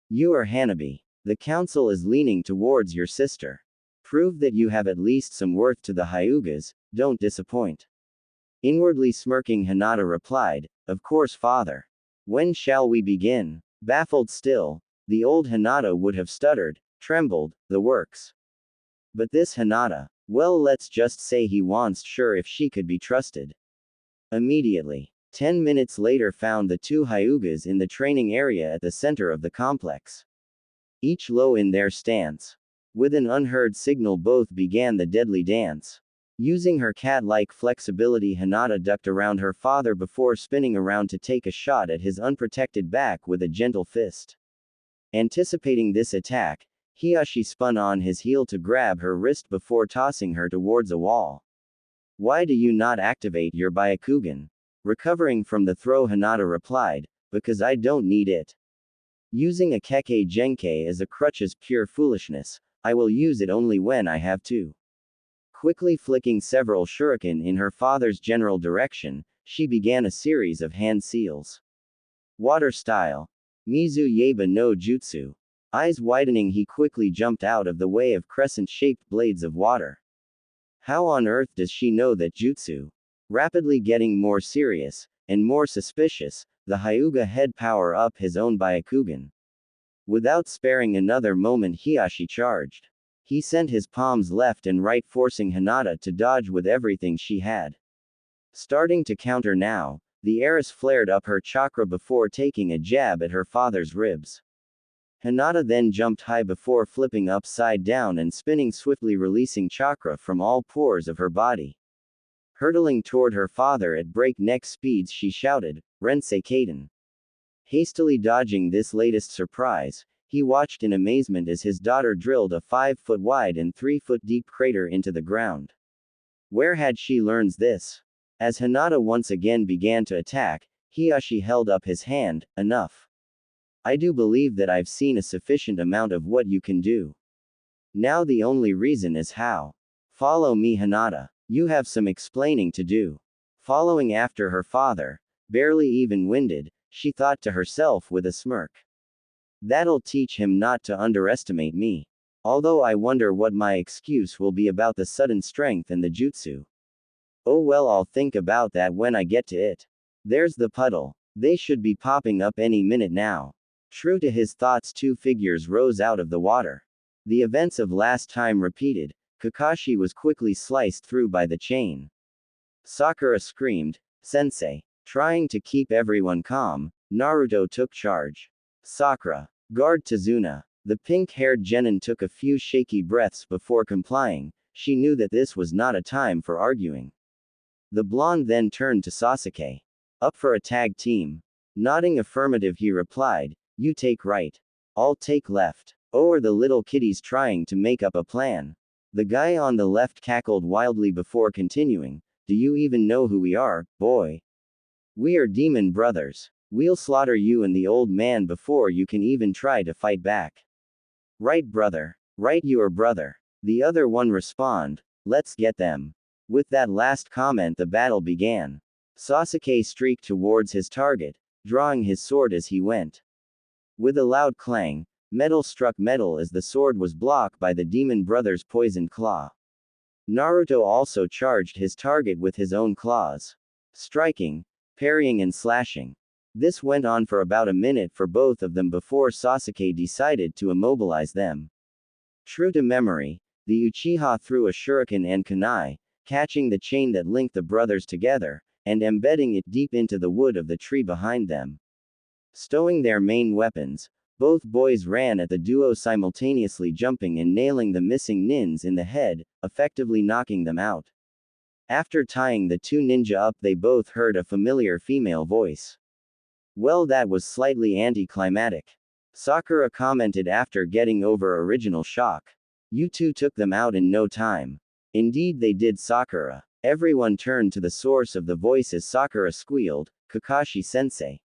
You or Hanabi. The council is leaning towards your sister. Prove that you have at least some worth to the Hyugas, don't disappoint. Inwardly smirking, Hinata replied, "Of course, father. When shall we begin?" Baffled still, the old Hinata would have stuttered, trembled, the works. But this Hinata, well, let's just say he wants sure if she could be trusted. Immediately. 10 minutes later found the two Hyugas in the training area at the center of the complex. Each low in their stance. With an unheard signal, both began the deadly dance. Using her cat-like flexibility, Hinata ducked around her father before spinning around to take a shot at his unprotected back with a gentle fist. Anticipating this attack, Hiyashi spun on his heel to grab her wrist before tossing her towards a wall. Why do you not activate your Byakugan? Recovering from the throw, Hinata replied, "Because I don't need it. Using a Kekkei Genkei as a crutch is pure foolishness. I will use it only when I have to." Quickly flicking several shuriken in her father's general direction, she began a series of hand seals. Water style. Mizu Yeba no Jutsu. Eyes widening, he quickly jumped out of the way of crescent-shaped blades of water. How on earth does she know that jutsu? Rapidly getting more serious, and more suspicious, the Hyuga head power up his own Byakugan. Without sparing another moment, Hiashi charged. He sent his palms left and right, forcing Hinata to dodge with everything she had. Starting to counter now, the heiress flared up her chakra before taking a jab at her father's ribs. Hinata then jumped high before flipping upside down and spinning swiftly, releasing chakra from all pores of her body. Hurtling toward her father at breakneck speeds, she shouted, "Rensei Kaden." Hastily dodging this latest surprise, he watched in amazement as his daughter drilled a 5-foot wide and 3-foot deep crater into the ground. Where had she learned this? As Hinata once again began to attack, Hiashi held up his hand. "Enough. I do believe that I've seen a sufficient amount of what you can do. Now the only reason is how. Follow me, Hinata. You have some explaining to do." Following after her father, barely even winded, she thought to herself with a smirk. That'll teach him not to underestimate me. Although I wonder what my excuse will be about the sudden strength and the jutsu. Oh well, I'll think about that when I get to it. There's the puddle. They should be popping up any minute now. True to his thoughts, two figures rose out of the water. The events of last time repeated. Kakashi was quickly sliced through by the chain. Sakura screamed, "Sensei." Trying to keep everyone calm, Naruto took charge. "Sakura, guard Tazuna." The pink-haired genin took a few shaky breaths before complying. She knew that this was not a time for arguing. The blonde then turned to Sasuke. "Up for a tag team?" Nodding affirmative, he replied, "You take right. I'll take left." "Oh, are the little kiddies trying to make up a plan?" The guy on the left cackled wildly before continuing, "Do you even know who we are, boy? We are demon brothers. We'll slaughter you and the old man before you can even try to fight back." "Right, brother. Right, your brother." The other one responded, "Let's get them." With that last comment, the battle began. Sasuke streaked towards his target, drawing his sword as he went. With a loud clang, metal struck metal as the sword was blocked by the demon brother's poisoned claw. Naruto also charged his target with his own claws. Striking, parrying and slashing. This went on for about a minute for both of them before Sasuke decided to immobilize them. True to memory, the Uchiha threw a shuriken and kunai, catching the chain that linked the brothers together, and embedding it deep into the wood of the tree behind them. Stowing their main weapons, both boys ran at the duo, simultaneously jumping and nailing the missing nins in the head, effectively knocking them out. After tying the two ninja up, they both heard a familiar female voice. "Well, that was slightly anticlimactic," Sakura commented after getting over original shock. "You two took them out in no time." "Indeed they did, Sakura." Everyone turned to the source of the voice as Sakura squealed, "Kakashi-sensei.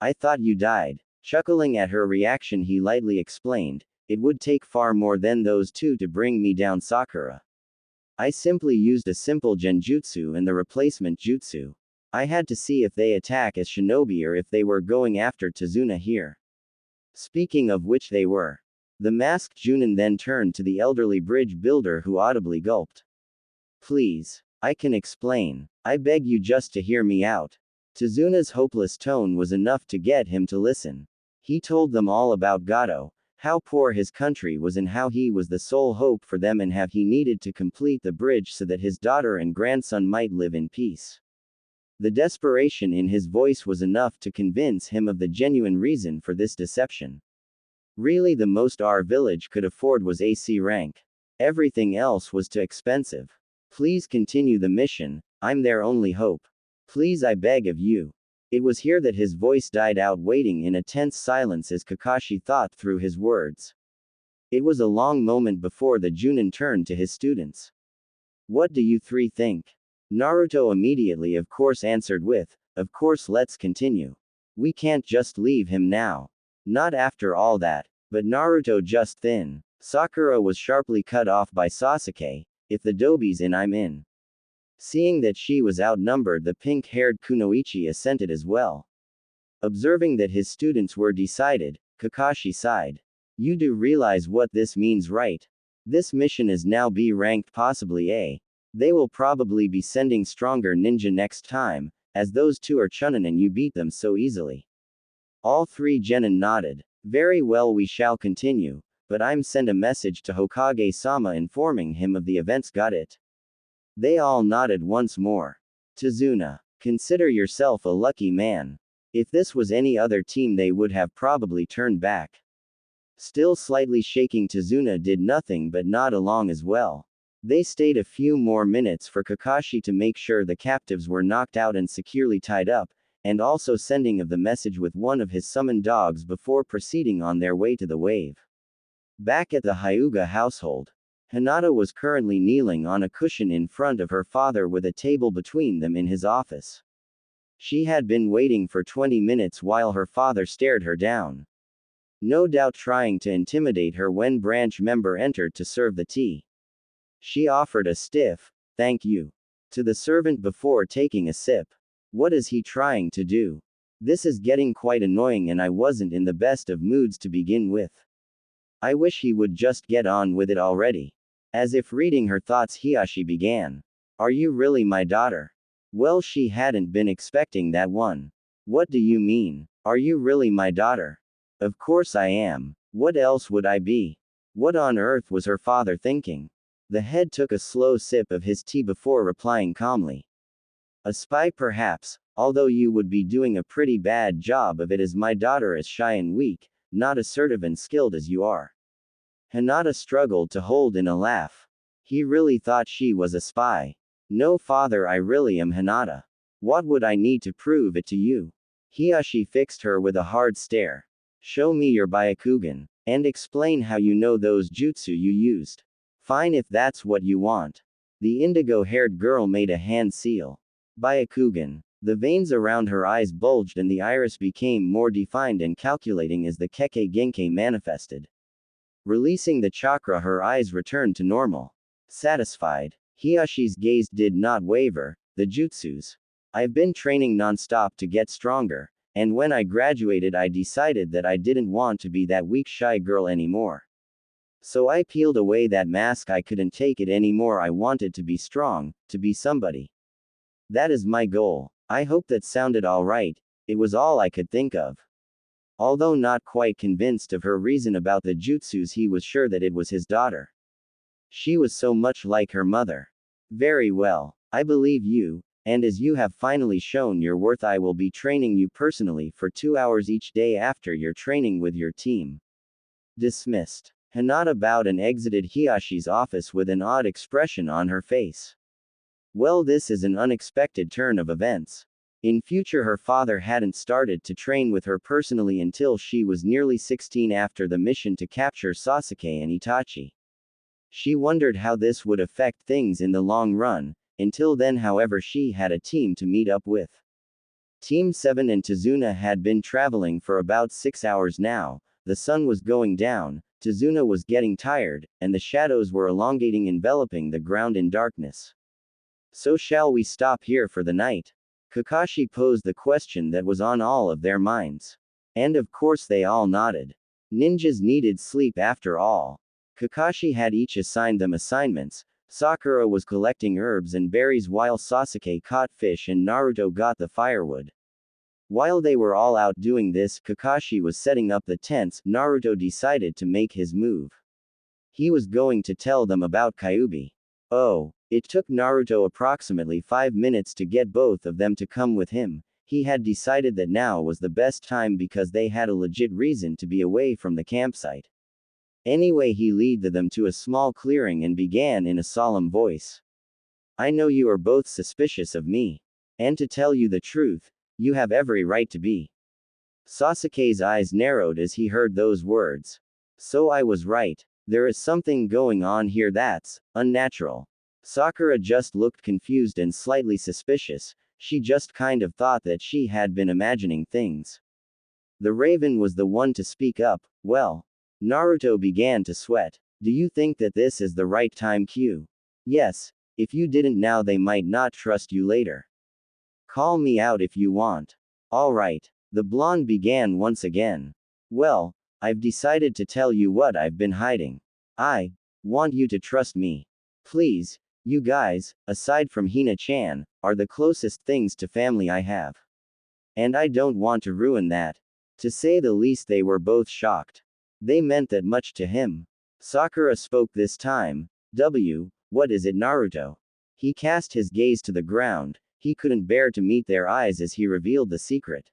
I thought you died." Chuckling at her reaction, he lightly explained, "It would take far more than those two to bring me down, Sakura. I simply used a simple genjutsu and the replacement jutsu. I had to see if they attack as shinobi or if they were going after Tazuna here." Speaking of which, they were. The masked Junin then turned to the elderly bridge builder, who audibly gulped. "Please. I can explain. I beg you just to hear me out." Tazuna's hopeless tone was enough to get him to listen. He told them all about Gato, how poor his country was and how he was the sole hope for them and how he needed to complete the bridge so that his daughter and grandson might live in peace. The desperation in his voice was enough to convince him of the genuine reason for this deception. Really, the most our village could afford was AC rank. Everything else was too expensive. Please continue the mission, I'm their only hope. Please, I beg of you. It was here that his voice died out, waiting in a tense silence as Kakashi thought through his words. It was a long moment before the Junin turned to his students. "What do you three think?" Naruto immediately, of course, answered with, "Of course, let's continue. We can't just leave him now. Not after all that." But Naruto just then. Sakura was sharply cut off by Sasuke. "If the Dobi's in, I'm in." Seeing that she was outnumbered, the pink-haired Kunoichi assented as well. Observing that his students were decided, Kakashi sighed. "You do realize what this means, right? This mission is now B ranked, possibly A. They will probably be sending stronger ninja next time, as those two are Chunin and you beat them so easily. All three genin nodded. Very well, we shall continue, but I'm send a message to Hokage-sama informing him of the events, got it? They all nodded once more. Tazuna, consider yourself a lucky man. If this was any other team they would have probably turned back. Still slightly shaking, Tazuna did nothing but nod along as well. They stayed a few more minutes for Kakashi to make sure the captives were knocked out and securely tied up, and also sending of the message with one of his summoned dogs before proceeding on their way to the wave. Back at the Hyuga household, Hinata was currently kneeling on a cushion in front of her father with a table between them in his office. She had been waiting for 20 minutes while her father stared her down. No doubt trying to intimidate her when branch member entered to serve the tea. She offered a stiff, "Thank you," to the servant before taking a sip. What is he trying to do? This is getting quite annoying and I wasn't in the best of moods to begin with. I wish he would just get on with it already. As if reading her thoughts, Hiashi began. Are you really my daughter? Well, she hadn't been expecting that one. What do you mean? Are you really my daughter? Of course I am. What else would I be? What on earth was her father thinking? The head took a slow sip of his tea before replying calmly. A spy perhaps, although you would be doing a pretty bad job of it as my daughter is shy and weak, not assertive and skilled as you are. Hinata struggled to hold in a laugh. He really thought she was a spy. No, father, I really am Hinata. What would I need to prove it to you? Hiashi fixed her with a hard stare. Show me your Byakugan, and explain how you know those jutsu you used. Fine if that's what you want. The indigo-haired girl made a hand seal. Byakugan. The veins around her eyes bulged and the iris became more defined and calculating as the Kekkei Genkai manifested. Releasing the chakra, her eyes returned to normal. Satisfied, Hiashi's gaze did not waver. The jutsus. I've been training non-stop to get stronger, and when I graduated I decided that I didn't want to be that weak shy girl anymore. So I peeled away that mask. I couldn't take it anymore. I wanted to be strong, to be somebody. That is my goal. I hope that sounded alright. It was all I could think of. Although not quite convinced of her reason about the jutsus, he was sure that it was his daughter. She was so much like her mother. Very well. I believe you, and as you have finally shown your worth, I will be training you personally for 2 hours each day after your training with your team. Dismissed. Hinata bowed and exited Hiashi's office with an odd expression on her face. Well, this is an unexpected turn of events. In future, her father hadn't started to train with her personally until she was nearly 16 after the mission to capture Sasuke and Itachi. She wondered how this would affect things in the long run. Until then, however, she had a team to meet up with. Team 7 and Tazuna had been traveling for about 6 hours now. The sun was going down, Tazuna was getting tired, and the shadows were elongating, enveloping the ground in darkness. So shall we stop here for the night? Kakashi posed the question that was on all of their minds. And of course they all nodded. Ninjas needed sleep after all. Kakashi had each assigned them assignments. Sakura was collecting herbs and berries while Sasuke caught fish and Naruto got the firewood. While they were all out doing this, Kakashi was setting up the tents. Naruto decided to make his move. He was going to tell them about Kyuubi. Oh, it took Naruto approximately 5 minutes to get both of them to come with him. He had decided that now was the best time because they had a legit reason to be away from the campsite. Anyway, he led them to a small clearing and began in a solemn voice. I know you are both suspicious of me. And to tell you the truth, you have every right to be. Sasuke's eyes narrowed as he heard those words. So I was right. There is something going on here that's unnatural. Sakura just looked confused and slightly suspicious. She just kind of thought that she had been imagining things. The Raven was the one to speak up. Well, Naruto began to sweat. Do you think that this is the right time, Q? Yes. If you didn't now, they might not trust you later. Call me out if you want. Alright. The blonde began once again. Well, I've decided to tell you what I've been hiding. I want you to trust me. Please, you guys, aside from Hina-chan, are the closest things to family I have. And I don't want to ruin that. To say the least, they were both shocked. They meant that much to him. Sakura spoke this time. What is it, Naruto? He cast his gaze to the ground. He couldn't bear to meet their eyes as he revealed the secret.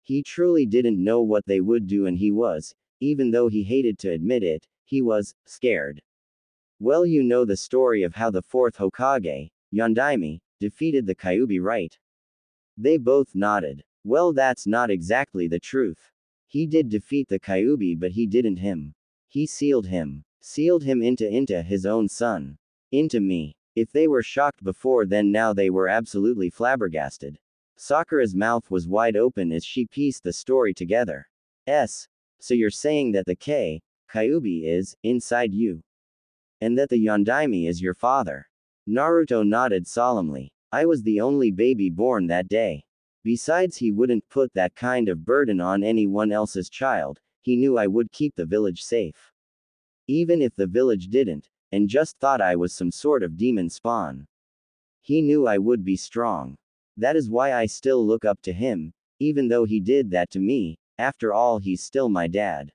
He truly didn't know what they would do, and he was, even though he hated to admit it, he was scared. Well, you know the story of how the fourth Hokage, Yondaime, defeated the Kyuubi, right? They both nodded. Well, that's not exactly the truth. He did defeat the Kyuubi, but he didn't him. He sealed him. Sealed him into his own son. Into me. If they were shocked before, then now they were absolutely flabbergasted. Sakura's mouth was wide open as she pieced the story together. So you're saying that the Kyuubi is inside you? And that the Yondaime is your father? Naruto nodded solemnly. I was the only baby born that day. Besides, he wouldn't put that kind of burden on anyone else's child. He knew I would keep the village safe. Even if the village didn't, and just thought I was some sort of demon spawn. He knew I would be strong. That is why I still look up to him, even though he did that to me. After all, he's still my dad.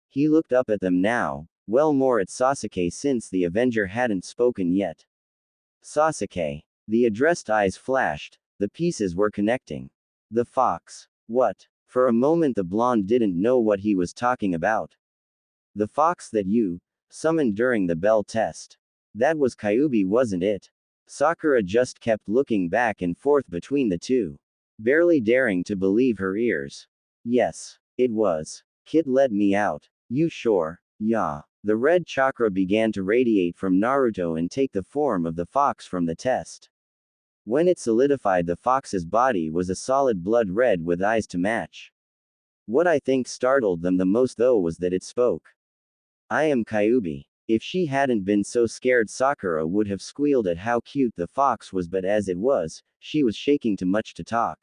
He looked up at them now, well, more at Sasuke, since the Avenger hadn't spoken yet. Sasuke. The addressed eyes flashed. The pieces were connecting. The fox. What? For a moment the blonde didn't know what he was talking about. The fox that you summoned during the bell test. That was Kyuubi, wasn't it? Sakura just kept looking back and forth between the two, barely daring to believe her ears. Yes, it was. Kid let me out. You sure? Yeah. The red chakra began to radiate from Naruto and take the form of the fox from the test. When it solidified, the fox's body was a solid blood red with eyes to match. What I think startled them the most, though, was that it spoke. I am Kyuubi. If she hadn't been so scared, Sakura would have squealed at how cute the fox was, but as it was, she was shaking too much to talk.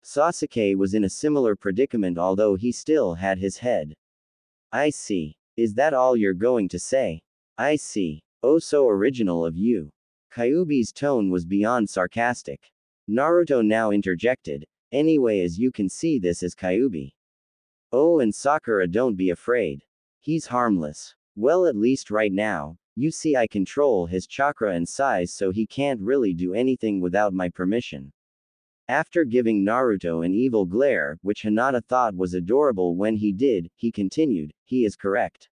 Sasuke was in a similar predicament, although he still had his head. I see. Is that all you're going to say? I see. Oh, so original of you. Kyuubi's tone was beyond sarcastic. Naruto now interjected. Anyway, as you can see, this is Kyuubi. Oh, and Sakura, don't be afraid. He's harmless. Well, at least right now. You see, I control his chakra and size, so he can't really do anything without my permission. After giving Naruto an evil glare, which Hinata thought was adorable when he did, he continued, he is correct.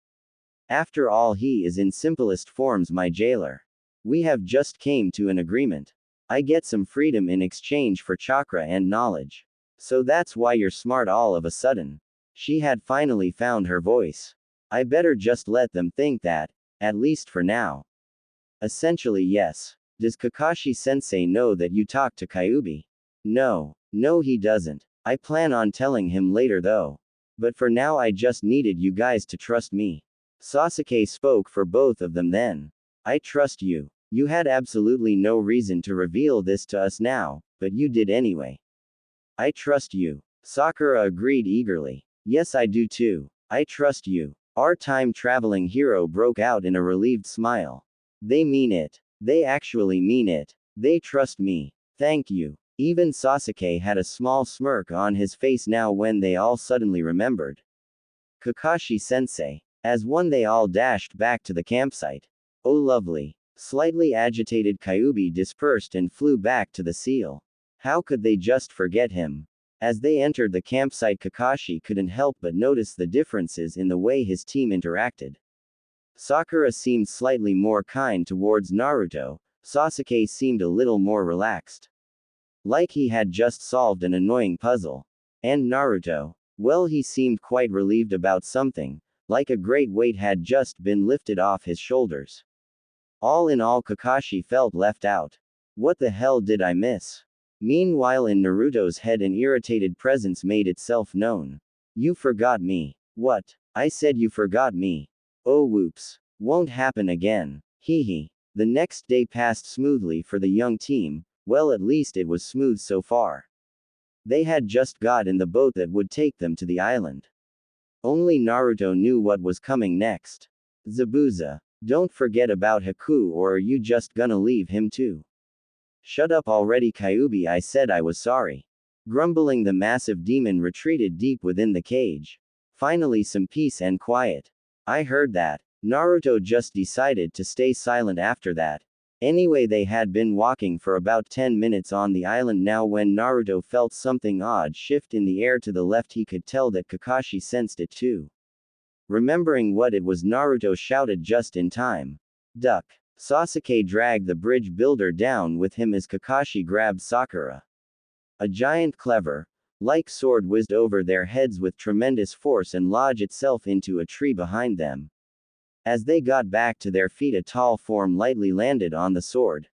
After all, he is in simplest forms my jailer. We have just came to an agreement. I get some freedom in exchange for chakra and knowledge. So that's why you're smart all of a sudden. She had finally found her voice. I better just let them think that, at least for now. Essentially, yes. Does Kakashi-sensei know that you talked to Kyuubi? No, he doesn't. I plan on telling him later though. But for now I just needed you guys to trust me. Sasuke spoke for both of them then. I trust you. You had absolutely no reason to reveal this to us now, but you did anyway. I trust you. Sakura agreed eagerly. Yes, I do too. I trust you. Our time-traveling hero broke out in a relieved smile. They mean it. They actually mean it. They trust me. Thank you. Even Sasuke had a small smirk on his face now when they all suddenly remembered Kakashi-sensei. As one, they all dashed back to the campsite. Oh lovely. Slightly agitated Kyuubi dispersed and flew back to the seal. How could they just forget him? As they entered the campsite, Kakashi couldn't help but notice the differences in the way his team interacted. Sakura seemed slightly more kind towards Naruto. Sasuke seemed a little more relaxed. Like he had just solved an annoying puzzle. And Naruto? Well, he seemed quite relieved about something, like a great weight had just been lifted off his shoulders. All in all, Kakashi felt left out. What the hell did I miss? Meanwhile, in Naruto's head, an irritated presence made itself known. You forgot me. What? I said you forgot me. Oh whoops. Won't happen again. Hee hee. The next day passed smoothly for the young team. Well, at least it was smooth so far. They had just got in the boat that would take them to the island. Only Naruto knew what was coming next. Zabuza. Don't forget about Haku, or are you just gonna leave him too? Shut up already, Kyuubi, I said I was sorry. Grumbling, the massive demon retreated deep within the cage. Finally, some peace and quiet. I heard that. Naruto just decided to stay silent after that. Anyway, they had been walking for about 10 minutes on the island now when Naruto felt something odd shift in the air to the left. He could tell that Kakashi sensed it too. Remembering what it was, Naruto shouted just in time. Duck. Sasuke dragged the bridge builder down with him as Kakashi grabbed Sakura. A giant clever-like sword whizzed over their heads with tremendous force and lodged itself into a tree behind them. As they got back to their feet, a tall form lightly landed on the sword.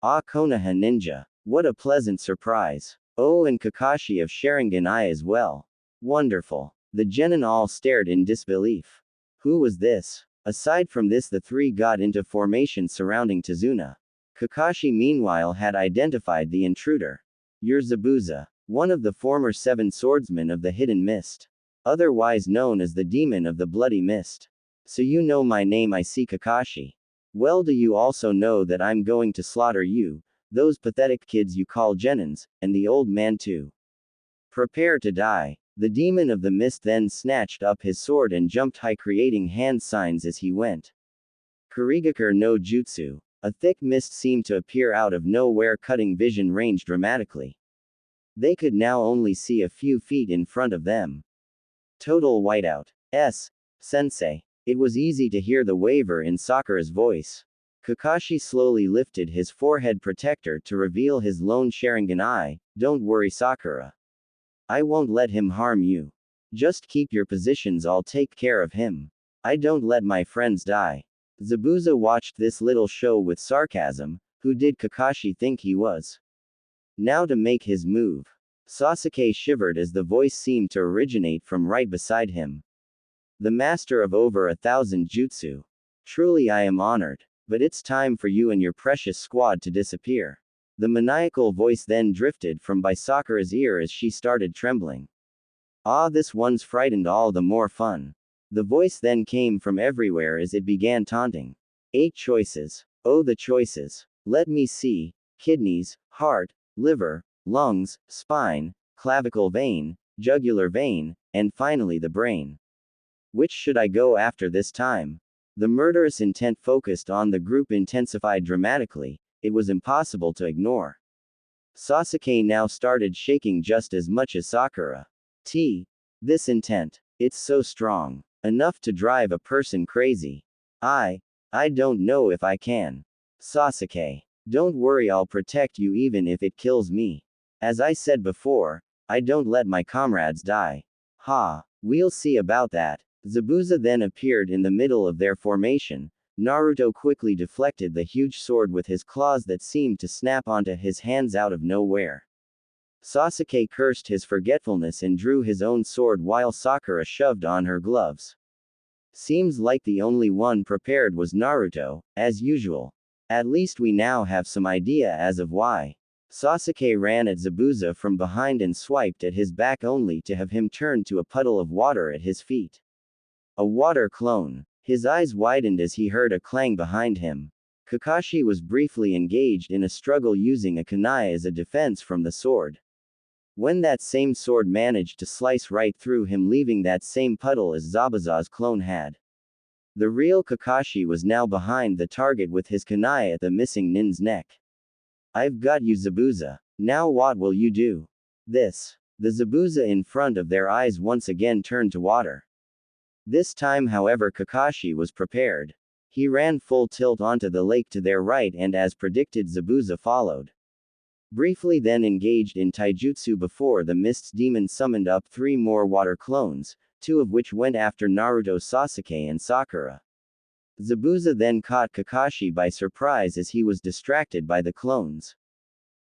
Ah, Konoha ninja. What a pleasant surprise. Oh, and Kakashi of Sharingan Eye as well. Wonderful. The genin all stared in disbelief. Who was this? Aside from this, the three got into formation surrounding Tazuna. Kakashi meanwhile had identified the intruder. You're Zabuza, one of the former 7 swordsmen of the Hidden Mist. Otherwise known as the Demon of the Bloody Mist. So you know my name, I see, Kakashi. Well, do you also know that I'm going to slaughter you, those pathetic kids you call genins, and the old man too? Prepare to die. The Demon of the Mist then snatched up his sword and jumped high, creating hand signs as he went. Kurigakure no Jutsu. A thick mist seemed to appear out of nowhere, cutting vision range dramatically. They could now only see a few feet in front of them. Total whiteout. Sensei. It was easy to hear the waver in Sakura's voice. Kakashi slowly lifted his forehead protector to reveal his lone Sharingan eye. Don't worry, Sakura. I won't let him harm you. Just keep your positions, I'll take care of him. I don't let my friends die. Zabuza watched this little show with sarcasm. Who did Kakashi think he was? Now to make his move. Sasuke shivered as the voice seemed to originate from right beside him. The master of over 1,000 jutsu. Truly I am honored. But it's time for you and your precious squad to disappear. The maniacal voice then drifted from by Sakura's ear as she started trembling. Ah, this one's frightened, all the more fun. The voice then came from everywhere as it began taunting. 8 choices. Oh, the choices. Let me see. Kidneys, heart, liver, lungs, spine, clavicle vein, jugular vein, and finally the brain. Which should I go after this time? The murderous intent focused on the group intensified dramatically. It was impossible to ignore. Sasuke now started shaking just as much as Sakura. This intent. It's so strong. Enough to drive a person crazy. I don't know if I can. Sasuke. Don't worry, I'll protect you even if it kills me. As I said before, I don't let my comrades die. We'll see about that. Zabuza then appeared in the middle of their formation. Naruto quickly deflected the huge sword with his claws that seemed to snap onto his hands out of nowhere. Sasuke cursed his forgetfulness and drew his own sword while Sakura shoved on her gloves. Seems like the only one prepared was Naruto, as usual. At least we now have some idea as of why. Sasuke ran at Zabuza from behind and swiped at his back only to have him turn to a puddle of water at his feet. A water clone. His eyes widened as he heard a clang behind him. Kakashi was briefly engaged in a struggle using a kunai as a defense from the sword. When that same sword managed to slice right through him, leaving that same puddle as Zabuza's clone had. The real Kakashi was now behind the target with his kunai at the missing nin's neck. I've got you, Zabuza. Now what will you do? This. The Zabuza in front of their eyes once again turned to water. This time, however, Kakashi was prepared. He ran full tilt onto the lake to their right, and as predicted, Zabuza followed. Briefly then engaged in taijutsu before the Mist's demon summoned up 3 more water clones, 2 of which went after Naruto, Sasuke and Sakura. Zabuza then caught Kakashi by surprise as he was distracted by the clones.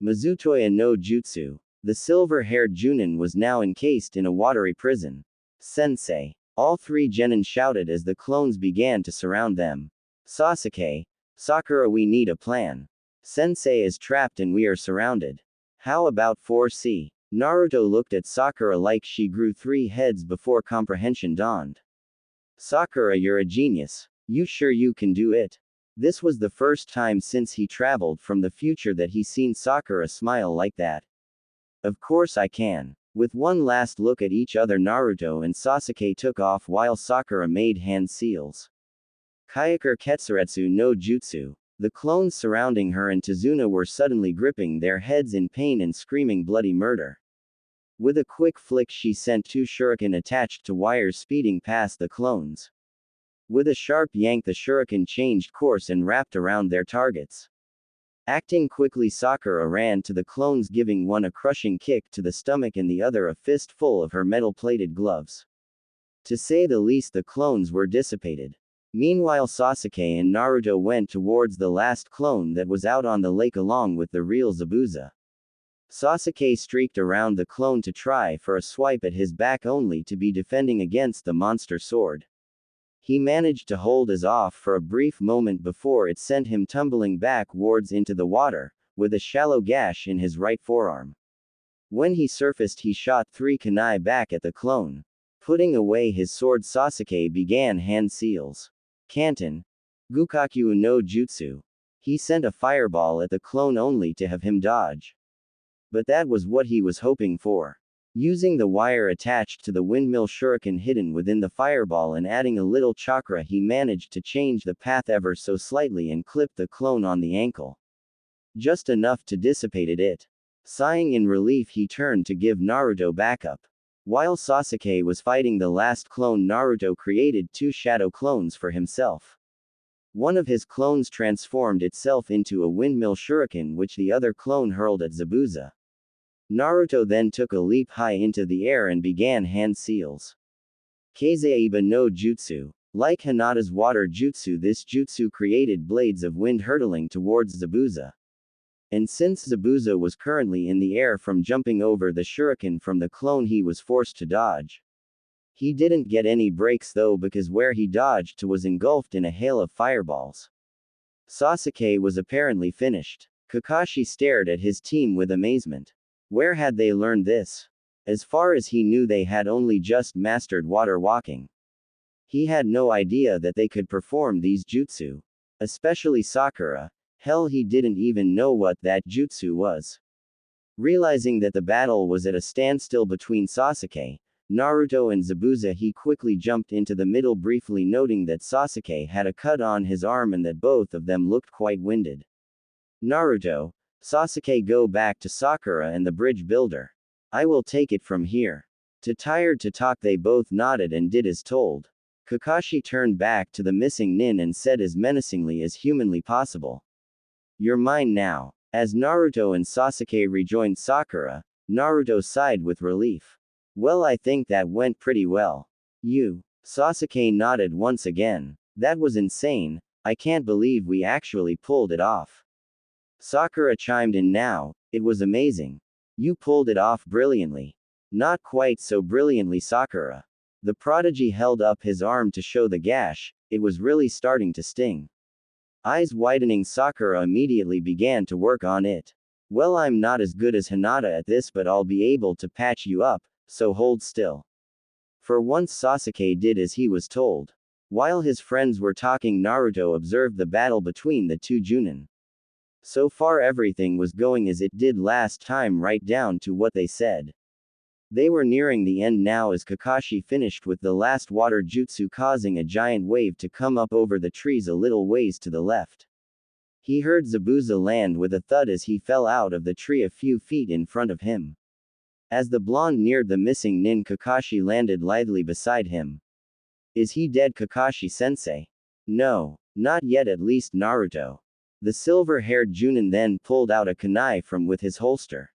Mizutoya no Jutsu. The silver-haired Junin was now encased in a watery prison. Sensei. All 3 genin shouted as the clones began to surround them. Sasuke. Sakura, we need a plan. Sensei is trapped and we are surrounded. How about 4C? Naruto looked at Sakura like she grew 3 heads before comprehension dawned. Sakura, you're a genius. You sure you can do it? This was the first time since he traveled from the future that he seen Sakura smile like that. Of course I can. With one last look at each other, Naruto and Sasuke took off while Sakura made hand seals. Kyaku Ketsuretsu no Jutsu. The clones surrounding her and Tazuna were suddenly gripping their heads in pain and screaming bloody murder. With a quick flick, she sent two shuriken attached to wires speeding past the clones. With a sharp yank, the shuriken changed course and wrapped around their targets. Acting quickly, Sakura ran to the clones, giving one a crushing kick to the stomach and the other a fistful of her metal-plated gloves. To say the least, the clones were dissipated. Meanwhile, Sasuke and Naruto went towards the last clone that was out on the lake along with the real Zabuza. Sasuke streaked around the clone to try for a swipe at his back, only to be defending against the monster sword. He managed to hold his off for a brief moment before it sent him tumbling backwards into the water, with a shallow gash in his right forearm. When he surfaced, he shot 3 kunai back at the clone. Putting away his sword, Sasuke began hand seals. Kanton. Gukaku no Jutsu. He sent a fireball at the clone only to have him dodge. But that was what he was hoping for. Using the wire attached to the windmill shuriken hidden within the fireball and adding a little chakra, he managed to change the path ever so slightly and clip the clone on the ankle. Just enough to dissipate it. Sighing in relief, he turned to give Naruto backup. While Sasuke was fighting the last clone, Naruto created 2 shadow clones for himself. One of his clones transformed itself into a windmill shuriken, which the other clone hurled at Zabuza. Naruto then took a leap high into the air and began hand seals. Kazaiba no Jutsu. Like Hinata's water jutsu, this jutsu created blades of wind hurtling towards Zabuza. And since Zabuza was currently in the air from jumping over the shuriken from the clone, he was forced to dodge. He didn't get any breaks though, because where he dodged to was engulfed in a hail of fireballs. Sasuke was apparently finished. Kakashi stared at his team with amazement. Where had they learned this? As far as he knew, they had only just mastered water walking. He had no idea that they could perform these jutsu. Especially Sakura. Hell, he didn't even know what that jutsu was. Realizing that the battle was at a standstill between Sasuke, Naruto and Zabuza, he quickly jumped into the middle, briefly noting that Sasuke had a cut on his arm and that both of them looked quite winded. Naruto, Sasuke, go back to Sakura and the bridge builder. I will take it from here. Too tired to talk, they both nodded and did as told. Kakashi turned back to the missing nin and said as menacingly as humanly possible. You're mine now. As Naruto and Sasuke rejoined Sakura, Naruto sighed with relief. Well, I think that went pretty well. Sasuke nodded once again. That was insane. I can't believe we actually pulled it off. Sakura chimed in now. It was amazing. You pulled it off brilliantly. Not quite so brilliantly, Sakura. The prodigy held up his arm to show the gash. It was really starting to sting. Eyes widening, Sakura immediately began to work on it. Well, I'm not as good as Hinata at this, but I'll be able to patch you up, so hold still. For once, Sasuke did as he was told. While his friends were talking, Naruto observed the battle between the two Junin. So far everything was going as it did last time, right down to what they said. They were nearing the end now as Kakashi finished with the last water jutsu, causing a giant wave to come up over the trees a little ways to the left. He heard Zabuza land with a thud as he fell out of the tree a few feet in front of him. As the blonde neared the missing nin, Kakashi landed lithely beside him. Is he dead, Kakashi-sensei? No, not yet, at least, Naruto. The silver-haired Junin then pulled out a kunai from with his holster.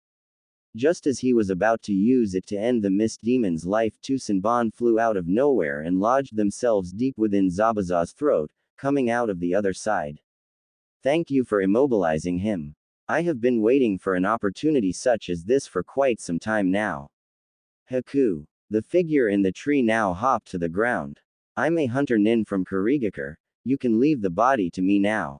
Just as he was about to use it to end the mist demon's life, two Senbon flew out of nowhere and lodged themselves deep within Zabuza's throat, coming out of the other side. Thank you for immobilizing him. I have been waiting for an opportunity such as this for quite some time now. Haku. The figure in the tree now hopped to the ground. I'm a hunter nin from Kurigakure. You can leave the body to me now.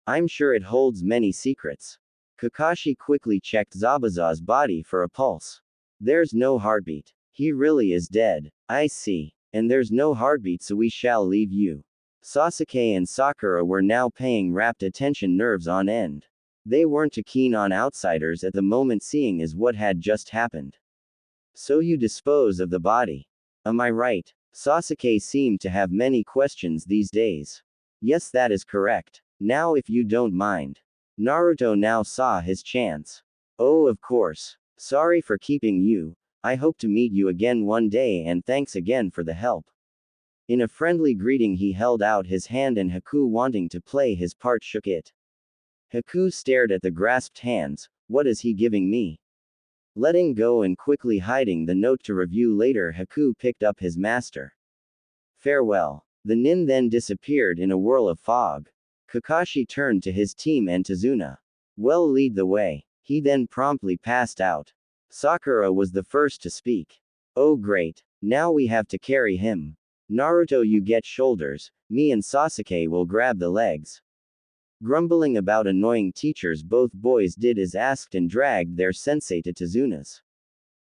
I'm sure it holds many secrets. Kakashi quickly checked Zabuza's body for a pulse. There's no heartbeat. He really is dead. I see. And there's no heartbeat, so we shall leave you. Sasuke and Sakura were now paying rapt attention, nerves on end. They weren't too keen on outsiders at the moment, seeing as what had just happened. So you dispose of the body. Am I right? Sasuke seemed to have many questions these days. Yes, that is correct. Now, if you don't mind. Naruto now saw his chance. Oh, of course. Sorry for keeping you. I hope to meet you again one day, and thanks again for the help. In a friendly greeting, he held out his hand, and Haku, wanting to play his part, shook it. Haku stared at the grasped hands. What is he giving me? Letting go and quickly hiding the note to review later, Haku picked up his master. Farewell. The nin then disappeared in a whirl of fog. Kakashi turned to his team and Tazuna. Well, lead the way. He then promptly passed out. Sakura was the first to speak. Oh great. Now we have to carry him. Naruto, you get shoulders, me and Sasuke will grab the legs. Grumbling about annoying teachers, both boys did as asked and dragged their sensei to Tazuna's.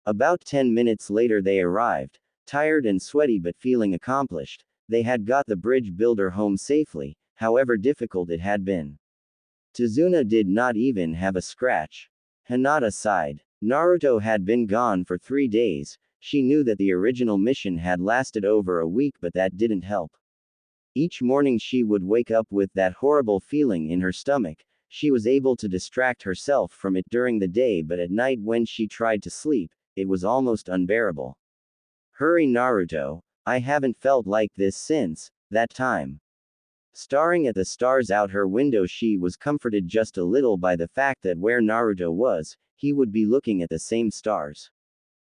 About 10 minutes later they arrived, tired and sweaty but feeling accomplished. They had got the bridge builder home safely, however difficult it had been. Tazuna did not even have a scratch. Hinata sighed. Naruto had been gone for 3 days. She knew that the original mission had lasted over a week, but that didn't help. Each morning she would wake up with that horrible feeling in her stomach. She was able to distract herself from it during the day, but at night when she tried to sleep, it was almost unbearable. Hurry, Naruto. I haven't felt like this since that time. Staring at the stars out her window, she was comforted just a little by the fact that where Naruto was, he would be looking at the same stars.